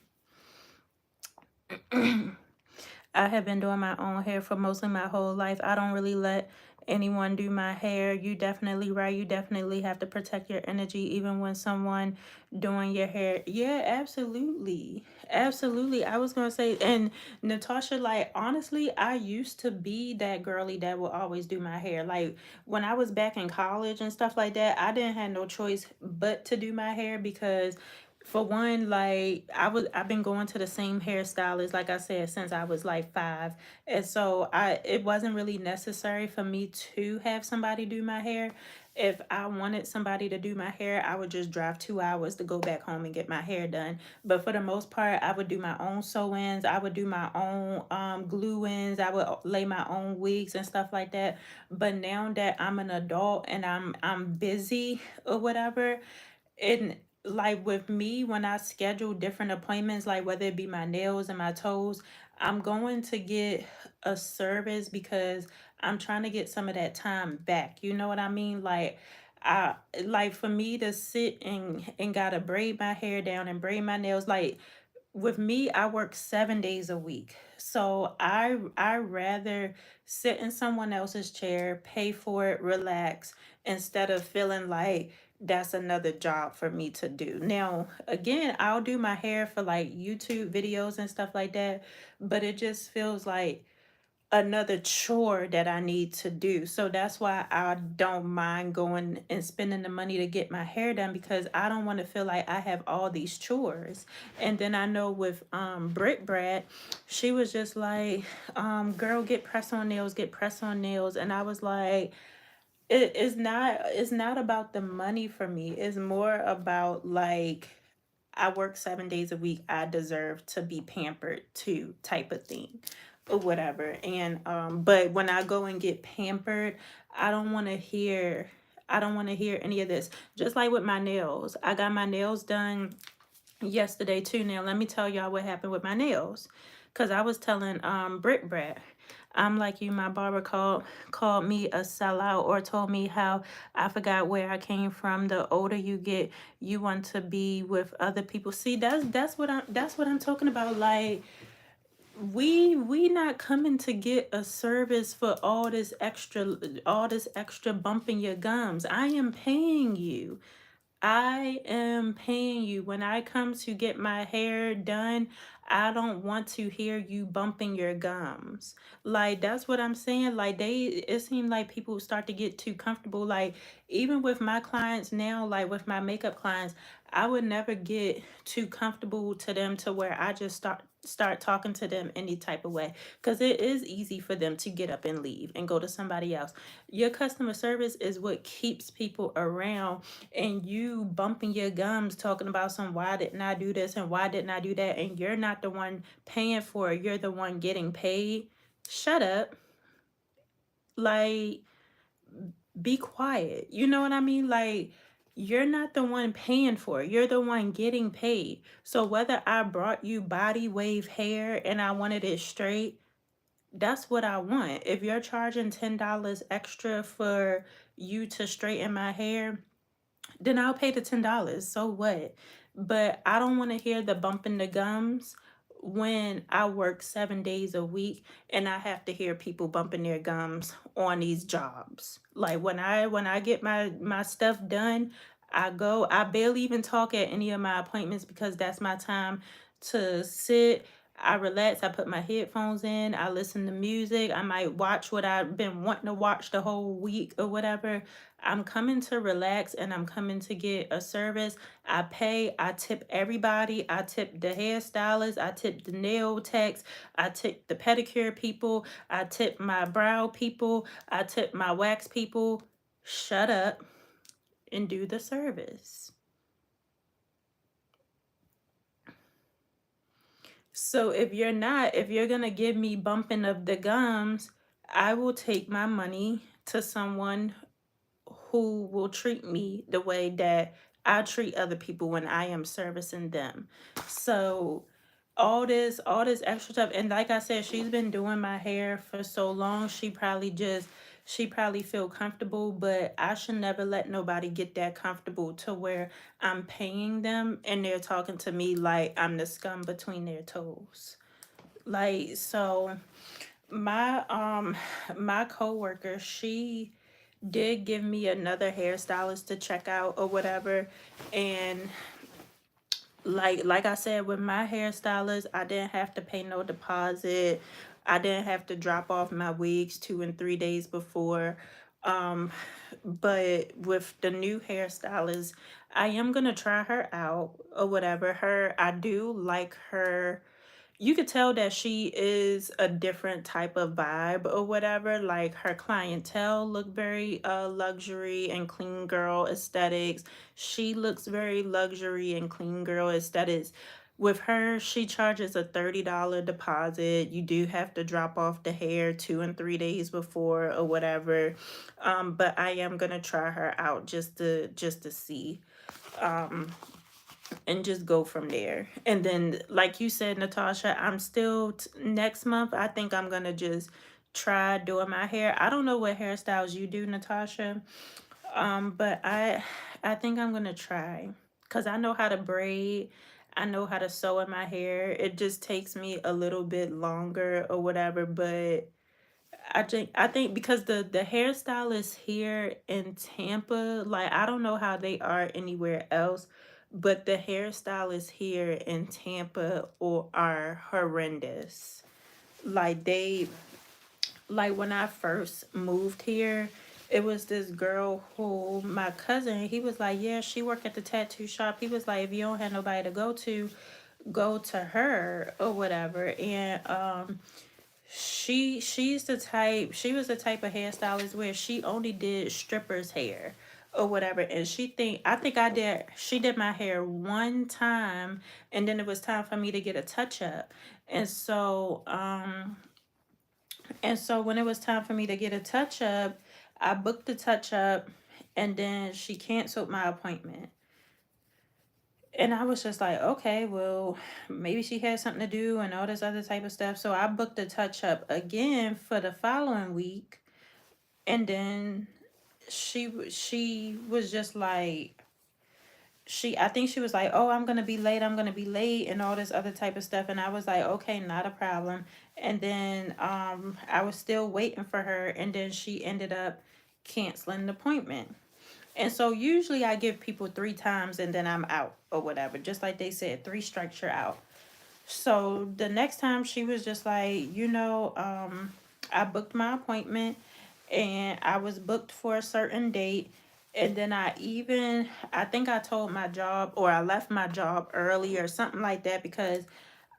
Speaker 1: I have been doing my own hair for mostly my whole life. I don't really let anyone do my hair. You definitely right. You definitely have to protect your energy even when someone doing your hair. Yeah, absolutely. Absolutely. I was going to say, and Natasha, like, honestly, I used to be that girly that will always do my hair. Like, when I was back in college and stuff like that, I didn't have no choice but to do my hair because for one, like I've been going to the same hairstylist, like I said, since I was like 5. And so it wasn't really necessary for me to have somebody do my hair. If I wanted somebody to do my hair, I would just drive 2 hours to go back home and get my hair done. But for the most part, I would do my own sew-ins, I would do my own glue-ins, I would lay my own wigs and stuff like that. But now that I'm an adult and I'm busy or whatever, and like with me, when I schedule different appointments, like whether it be my nails and my toes, I'm going to get a service because I'm trying to get some of that time back. You know what I mean? I like for me to sit and gotta braid my hair down and braid my nails, like with me, I work 7 days a week. So I rather sit in someone else's chair, pay for it, relax, instead of feeling like that's another job for me to do. Now, again, I'll do my hair for like YouTube videos and stuff like that, but it just feels like another chore that I need to do. So that's why I don't mind going and spending the money to get my hair done, because I don't want to feel like I have all these chores. And then I know with Britt Brad, she was just like, girl, get press on nails, get press on nails. And I was like, it's not about the money for me. It's more about like I work 7 days a week. I deserve to be pampered too, type of thing, or whatever. And but when I go and get pampered, I don't want to hear. I don't want to hear any of this. Just like with my nails, I got my nails done yesterday too. Now let me tell y'all what happened with my nails, cause I was telling Britt Brad, I'm like you. My barber called me a sellout, or told me how I forgot where I came from. The older you get, you want to be with other people. See, that's what I'm talking about. Like we not coming to get a service for all this extra bumping your gums. I am paying you. I am paying you. When I come to get my hair done, I don't want to hear you bumping your gums. Like that's what I'm saying. Like it seemed like people start to get too comfortable. Like even with my clients now, like with my makeup clients, I would never get too comfortable to them to where I just start talking to them any type of way, because it is easy for them to get up and leave and go to somebody else. Your customer service is what keeps people around, and you bumping your gums talking about some why didn't I do this and why didn't I do that, and you're not the one paying for it, you're the one getting paid. Shut up. Like be quiet. You know what I mean? Like you're not the one paying for it. You're the one getting paid. So whether I brought you body wave hair and I wanted it straight, that's what I want. If you're charging $10 extra for you to straighten my hair, then I'll pay the $10. So what? But I don't want to hear the bumping the gums when I work 7 days a week and I have to hear people bumping their gums on these jobs. Like when I get my stuff done, I barely even talk at any of my appointments because that's my time to sit. I relax, I put my headphones in, I listen to music, I might watch what I've been wanting to watch the whole week or whatever. I'm coming to relax and I'm coming to get a service. I pay, I tip everybody. I tip the hairstylist, I tip the nail techs, I tip the pedicure people, I tip my brow people, I tip my wax people. Shut up and do the service. So if you're gonna give me bumping of the gums, I will take my money to someone who will treat me the way that I treat other people when I am servicing them. So all this extra stuff, and like I said, she's been doing my hair for so long, she probably feel comfortable, but I should never let nobody get that comfortable to where I'm paying them and they're talking to me like I'm the scum between their toes. Like, so my my coworker, she did give me another hairstylist to check out or whatever. And like I said, with my hairstylist, I didn't have to pay no deposit. I didn't have to drop off my wigs 2 and 3 days before. Um, but with the new hairstylist, I am gonna try her out or whatever. I do like her. You could tell that she is a different type of vibe or whatever. Like, her clientele look very luxury and clean girl aesthetics. She looks very luxury and clean girl aesthetics. With her, she charges a $30 deposit. You do have to drop off the hair 2 and 3 days before or whatever. But I am gonna try her out just to see. Um, and just go from there. And then, like you said, Natasha, I'm still next month. I think I'm gonna just try doing my hair. I don't know what hairstyles you do, Natasha. But I think I'm gonna try because I know how to braid. I know how to sew in my hair. It just takes me a little bit longer or whatever, but I think because the hairstylists here in Tampa, like, I don't know how they are anywhere else, but the hairstylists here in Tampa are horrendous. Like, like, when I first moved here, it was this girl who my cousin, he was like, yeah, she worked at the tattoo shop. He was like, if you don't have nobody to go to her or whatever. And she was the type of hairstylist where she only did strippers hair or whatever. And she did my hair one time, and then it was time for me to get a touch up. And so when it was time for me to get a touch up, I booked the touch up, and then she canceled my appointment. And I was just like, okay, well, maybe she had something to do and all this other type of stuff. So I booked a touch up again for the following week. And then she was just like, I think she was like, oh, I'm gonna be late and all this other type of stuff. And I was like, okay, not a problem. And then I was still waiting for her, and then she ended up canceling the appointment. And so usually I give people 3 times and then I'm out or whatever. Just like they said, 3 strikes, you're out. So the next time she was just like, I booked my appointment and I was booked for a certain date. And then I think I told my job, or I left my job early or something like that, because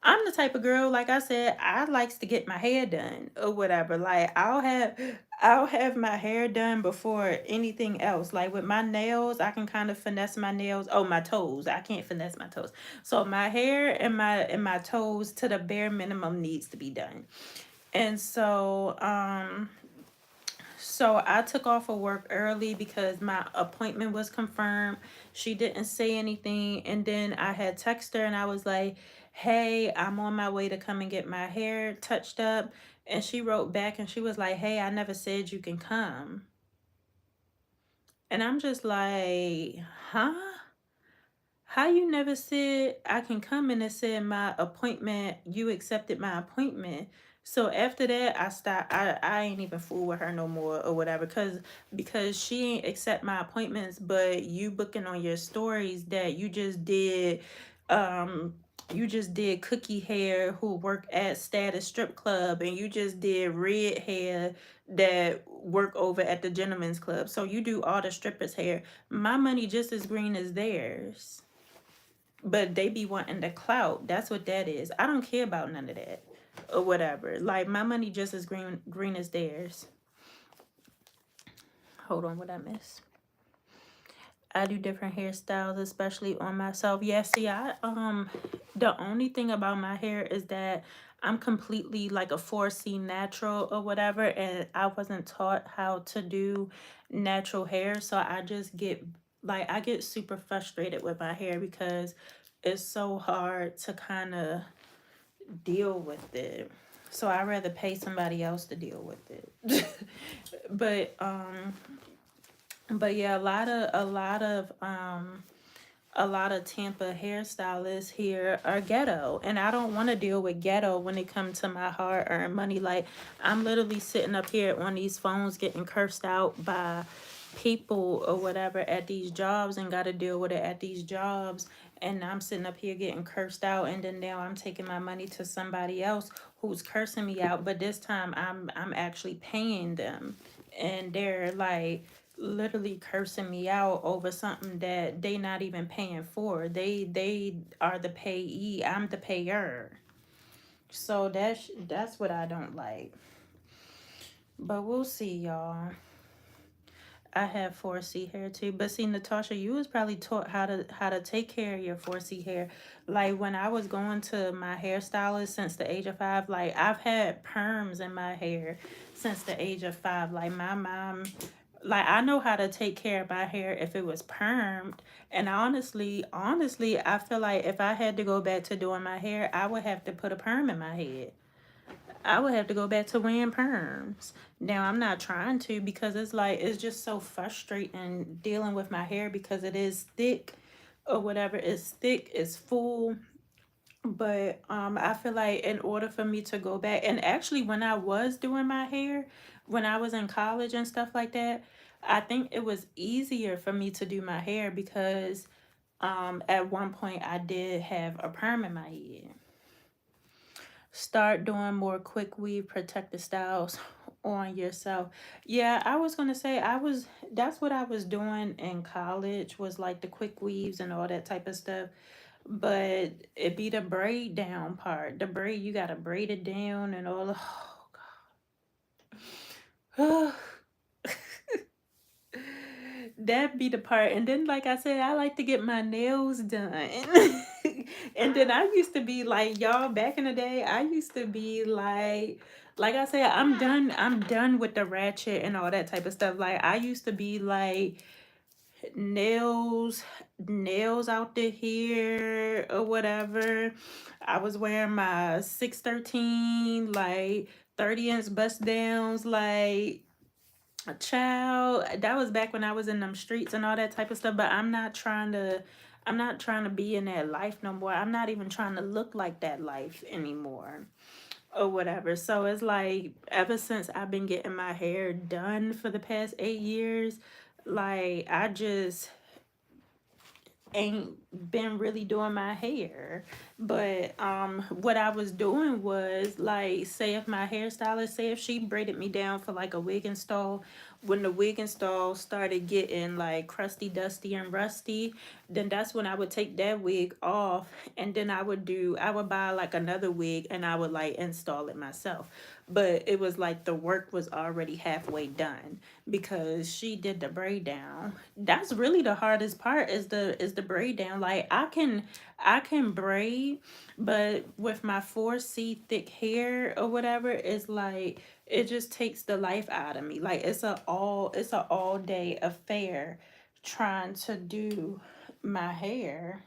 Speaker 1: I'm the type of girl, like I said, I likes to get my hair done or whatever. Like, I'll have my hair done before anything else. Like, with my nails, I can kind of finesse my nails. Oh, my toes. I can't finesse my toes. So my hair and my toes, to the bare minimum, needs to be done. And so I took off of work early because my appointment was confirmed. She didn't say anything. And then I had texted her and I was like, hey, I'm on my way to come and get my hair touched up. And she wrote back and she was like, hey, I never said you can come. And I'm just like, huh? How you never said I can come in? And said my appointment, you accepted my appointment. So after that, I stopped. I ain't even fool with her no more or whatever, because she ain't accept my appointments. But you booking on your stories that um you just did Cookie Hair, who work at Status Strip Club, and you just did Red Hair that work over at the Gentleman's Club. So you do all the strippers hair. My money just as green as theirs. But they be wanting the clout. That's what that is. I don't care about none of that or whatever. Like, my money just as green as theirs. Hold on, what I miss? I do different hairstyles, especially on myself. Yeah, see, the only thing about my hair is that I'm completely like a 4C natural or whatever, and I wasn't taught how to do natural hair. So I just get like, I get super frustrated with my hair because it's so hard to kind of deal with it. So I rather pay somebody else to deal with it. but but yeah, a lot of Tampa hairstylists here are ghetto, and I don't want to deal with ghetto when it comes to my hard earned money. Like, I'm literally sitting up here on these phones getting cursed out by people or whatever at these jobs and got to deal with it at these jobs. And I'm sitting up here getting cursed out, and then now I'm taking my money to somebody else who's cursing me out. But this time I'm actually paying them, and they're like literally cursing me out over something that they not even paying for. They are the payee. I'm the payer. So that's what I don't like. But we'll see, y'all. I have 4C hair too. But see, Natasha, you was probably taught how to take care of your 4C hair. Like, when I was going to my hairstylist since the age of 5, like, I've had perms in my hair since the age of 5. Like, my mom, like, I know how to take care of my hair if it was permed. And honestly, I feel like if I had to go back to doing my hair, I would have to put a perm in my head. I would have to go back to wearing perms. Now, I'm not trying to, because it's like, it's just so frustrating dealing with my hair because it is thick or whatever. It's thick, it's full. But I feel like in order for me to go back, and actually when I was doing my hair, when I was in college and stuff like that, I think it was easier for me to do my hair because at one point I did have a perm in my head. Start doing more quick weave protective styles on yourself. Yeah, I was gonna say, that's what I was doing in college, was like the quick weaves and all that type of stuff. But it be the braid down part. The braid, you gotta braid it down and all. Oh, that be the part. And then, like I said, I like to get my nails done. And then I used to be like, y'all, back in the day, I used to be like I said, I'm done with the ratchet and all that type of stuff. Like, I used to be like, nails nails out the here or whatever. I was wearing my 613, like 30-inch bust downs, like a child. That was back when I was in them streets and all that type of stuff. But I'm not trying to be in that life no more. I'm not even trying to look like that life anymore or whatever. So it's like, ever since I've been getting my hair done for the past 8 years, like, I just ain't been really doing my hair. But what I was doing was, like, say if my hairstylist, say if she braided me down for like a wig install, when the wig install started getting like crusty, dusty, and rusty, then that's when I would take that wig off, and then I would buy like another wig, and I would like install it myself. But it was like the work was already halfway done because she did the braid down. That's really the hardest part, is the braid down. Like, I can braid, but with my 4C thick hair or whatever, it's like, it just takes the life out of me. Like, it's a all day affair trying to do my hair.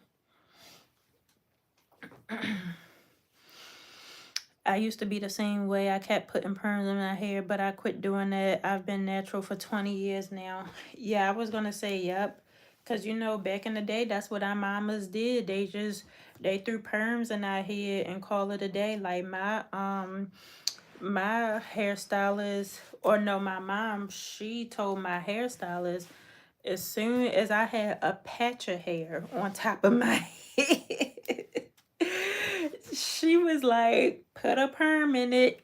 Speaker 1: I used to be the same way. I kept putting perms in my hair, but I quit doing that. I've been natural for 20 years now. Yeah, I was gonna say, yep. Cause back in the day, that's what our mamas did. They threw perms in our head and call it a day. Like, my hairstylist, or no, my mom, she told my hairstylist, as soon as I had a patch of hair on top of my head, she was like, put a perm in it.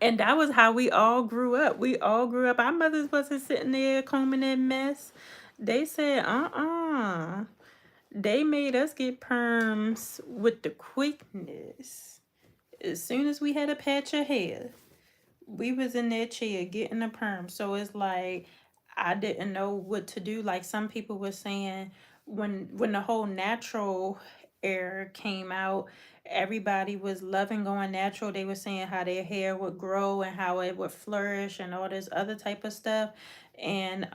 Speaker 1: And that was how we all grew up. We all grew up. Our mothers wasn't sitting there combing that mess. They said, They made us get perms with the quickness. As soon as we had a patch of hair, we was in that chair getting a perm. So it's like, I didn't know what to do. Like, some people were saying, when the whole natural era came out, everybody was loving going natural. They were saying how their hair would grow and how it would flourish and all this other type of stuff. And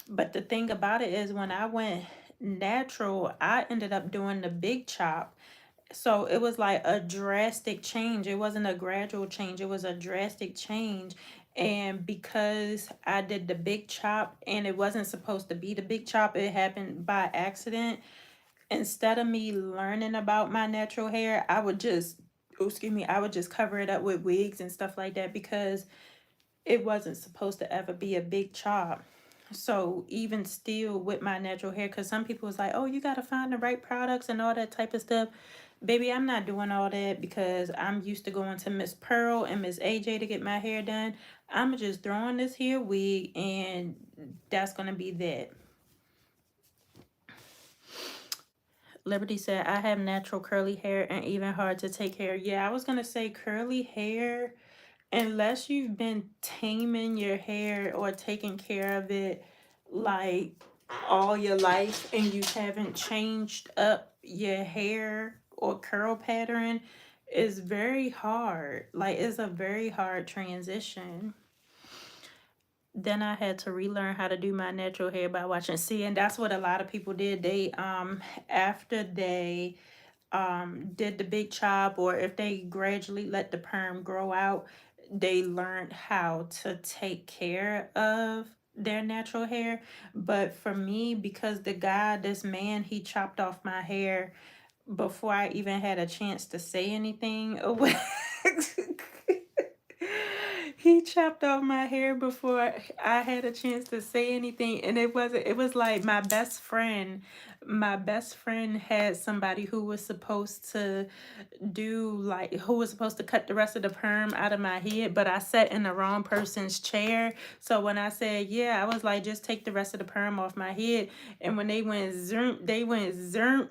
Speaker 1: but the thing about it is when I went natural, I ended up doing the big chop. So it was like a drastic change. It wasn't a gradual change, it was a drastic change. And because I did the big chop and it wasn't supposed to be the big chop, it happened by accident. Instead of me learning about my natural hair, I would just, oh, excuse me, I would just cover it up with wigs and stuff like that because it wasn't supposed to ever be a big chop. So even still with my natural hair, because some people was like, oh, you got to find the right products and all that type of stuff. Baby, I'm not doing all that because I'm used to going to Miss Pearl and Miss AJ to get my hair done. I'm just throwing this here wig and that's going to be that. Liberty said, I have natural curly hair and even hard to take care. Yeah, I was going to say curly hair, unless you've been taming your hair or taking care of it like all your life and you haven't changed up your hair or curl pattern, is very hard. Like, it's a very hard transition. Then I had to relearn how to do my natural hair by watching. See, and that's what a lot of people did. They after they did the big chop, or if they gradually let the perm grow out, they learned how to take care of their natural hair. But for me, because this man, he chopped off my hair before I even had a chance to say anything. He chopped off my hair before I had a chance to say anything. And it was like my best friend had somebody who was supposed to who was supposed to cut the rest of the perm out of my head, but I sat in the wrong person's chair. So when I said, yeah, I was like, just take the rest of the perm off my head. And when they went zoom, they went zoom.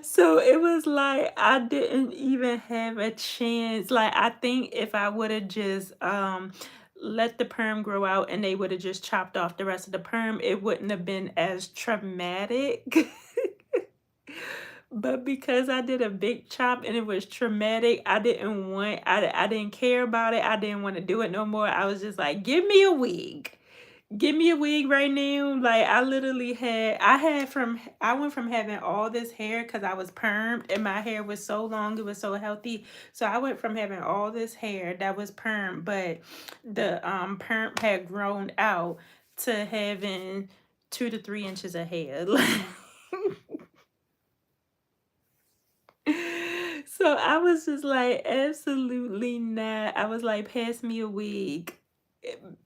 Speaker 1: So it was like I didn't even have a chance. Like, I think if I would have just let the perm grow out and they would have just chopped off the rest of the perm, it wouldn't have been as traumatic. But because I did a big chop and it was traumatic, I didn't care about it. I didn't want to do it no more. I was just like, give me a wig. Give me a wig right now. Like, I went from having all this hair because I was permed and my hair was so long, it was so healthy. So I went from having all this hair that was permed, but the perm had grown out, to having 2 to 3 inches of hair. So I was just like, absolutely not. I was like, pass me a wig.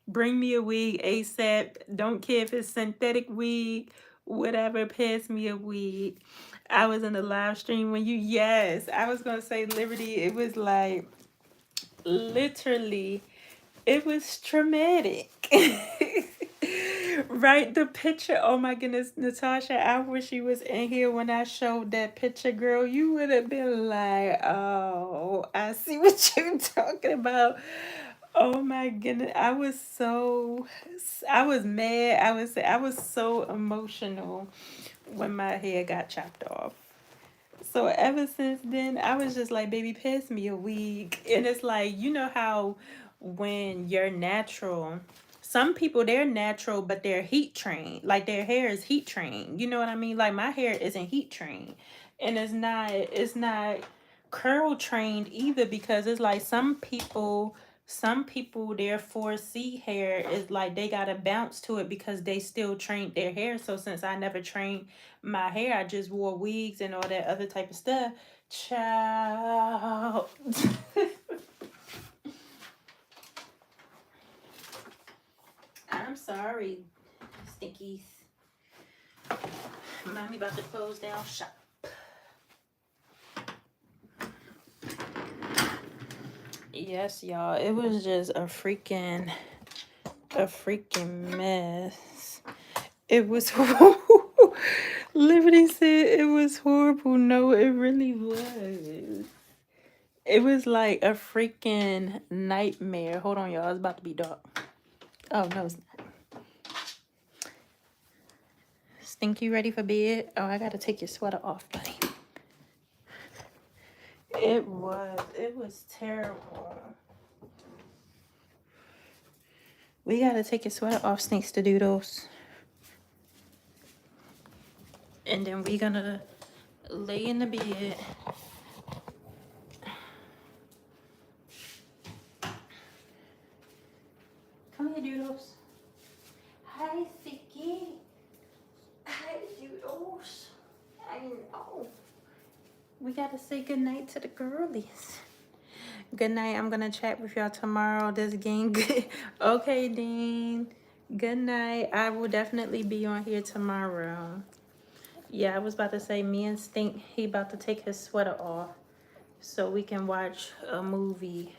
Speaker 1: Bring me a wig ASAP. Don't care if it's synthetic wig, whatever, pass me a wig. I was in the live stream when yes, I was going to say, Liberty, it was like, literally, it was traumatic. Right, the picture. Oh my goodness, Natasha, I wish you was in here when I showed that picture, girl. You would have been like, oh, I see what you're talking about. Oh my goodness. I was mad. I was so emotional when my hair got chopped off. So ever since then, I was just like, baby, pass me a wig. And it's like, you know how when you're natural, some people, they're natural, but they're heat trained. Like, their hair is heat trained. You know what I mean? Like, my hair isn't heat trained. And it's not curl trained either, because it's like some people, their 4C hair is like they got to bounce to it because they still trained their hair. So since I never trained my hair, I just wore wigs and all that other type of stuff. Child. I'm sorry, stinkies. Mommy about to close down shop. Yes, y'all. It was just a freaking mess. It was Liberty said it was horrible. No, it really was. It was like a freaking nightmare. Hold on, y'all. It's about to be dark. Oh, no, it's not. Stink, you ready for bed? Oh, I gotta take your sweater off, buddy. It was terrible. We gotta take your sweater off, Stinks to doodles. And then we gonna lay in the bed. Come here, doodles. Hi, Sticky. Hi, doodles. I know. We gotta say goodnight to the girlies. Good night. I'm gonna chat with y'all tomorrow. This game good. Okay, Dean. Good night. I will definitely be on here tomorrow. Yeah, I was about to say me and Stink, he about to take his sweater off so we can watch a movie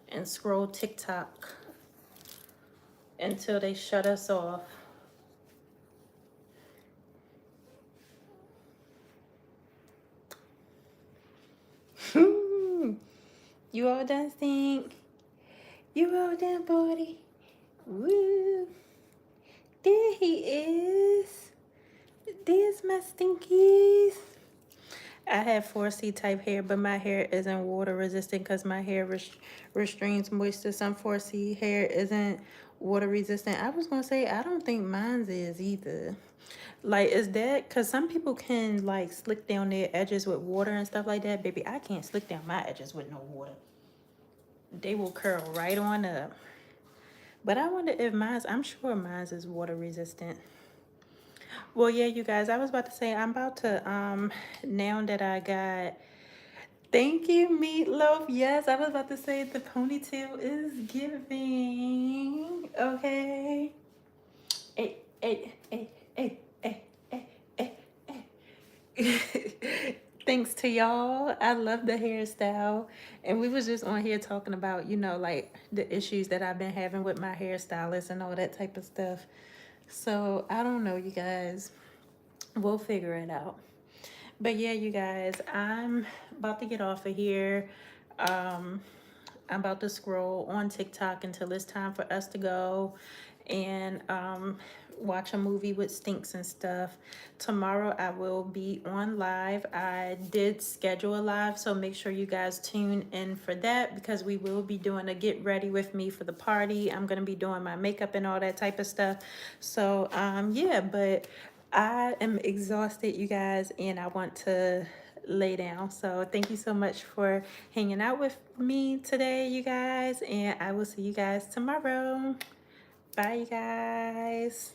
Speaker 1: and scroll TikTok until they shut us off. You all done, Stink? You all done, buddy? Woo! There he is. There's my Stinkies. I have 4C type hair, but my hair isn't water resistant because my hair restrains moisture. Some 4C hair isn't water resistant. I was gonna say, I don't think mine's is either. Like, is that because some people can like slick down their edges with water and stuff like that? Baby, I can't slick down my edges with no water. They will curl right on up. But I wonder if mine's, I'm sure mine's is water resistant. Well, yeah, you guys, I was about to say, I'm about to, now that I got, thank you, Meatloaf. Yes, I was about to say the ponytail is giving. Okay. Hey, hey, hey, hey, hey, hey, hey, hey. Thanks to y'all. I love the hairstyle. And we was just on here talking about, you know, like the issues that I've been having with my hairstylist and all that type of stuff. So I don't know, you guys. We'll figure it out. But yeah, you guys, I'm about to get off of here. I'm about to scroll on TikTok until it's time for us to go and watch a movie with Stinks and stuff. Tomorrow I will be on live. I did schedule a live, so make sure you guys tune in for that because we will be doing a get ready with me for the party. I'm gonna be doing my makeup and all that type of stuff. So yeah, but I am exhausted, you guys, and I want to lay down. So thank you so much for hanging out with me today, you guys, and I will see you guys tomorrow. Bye, you guys.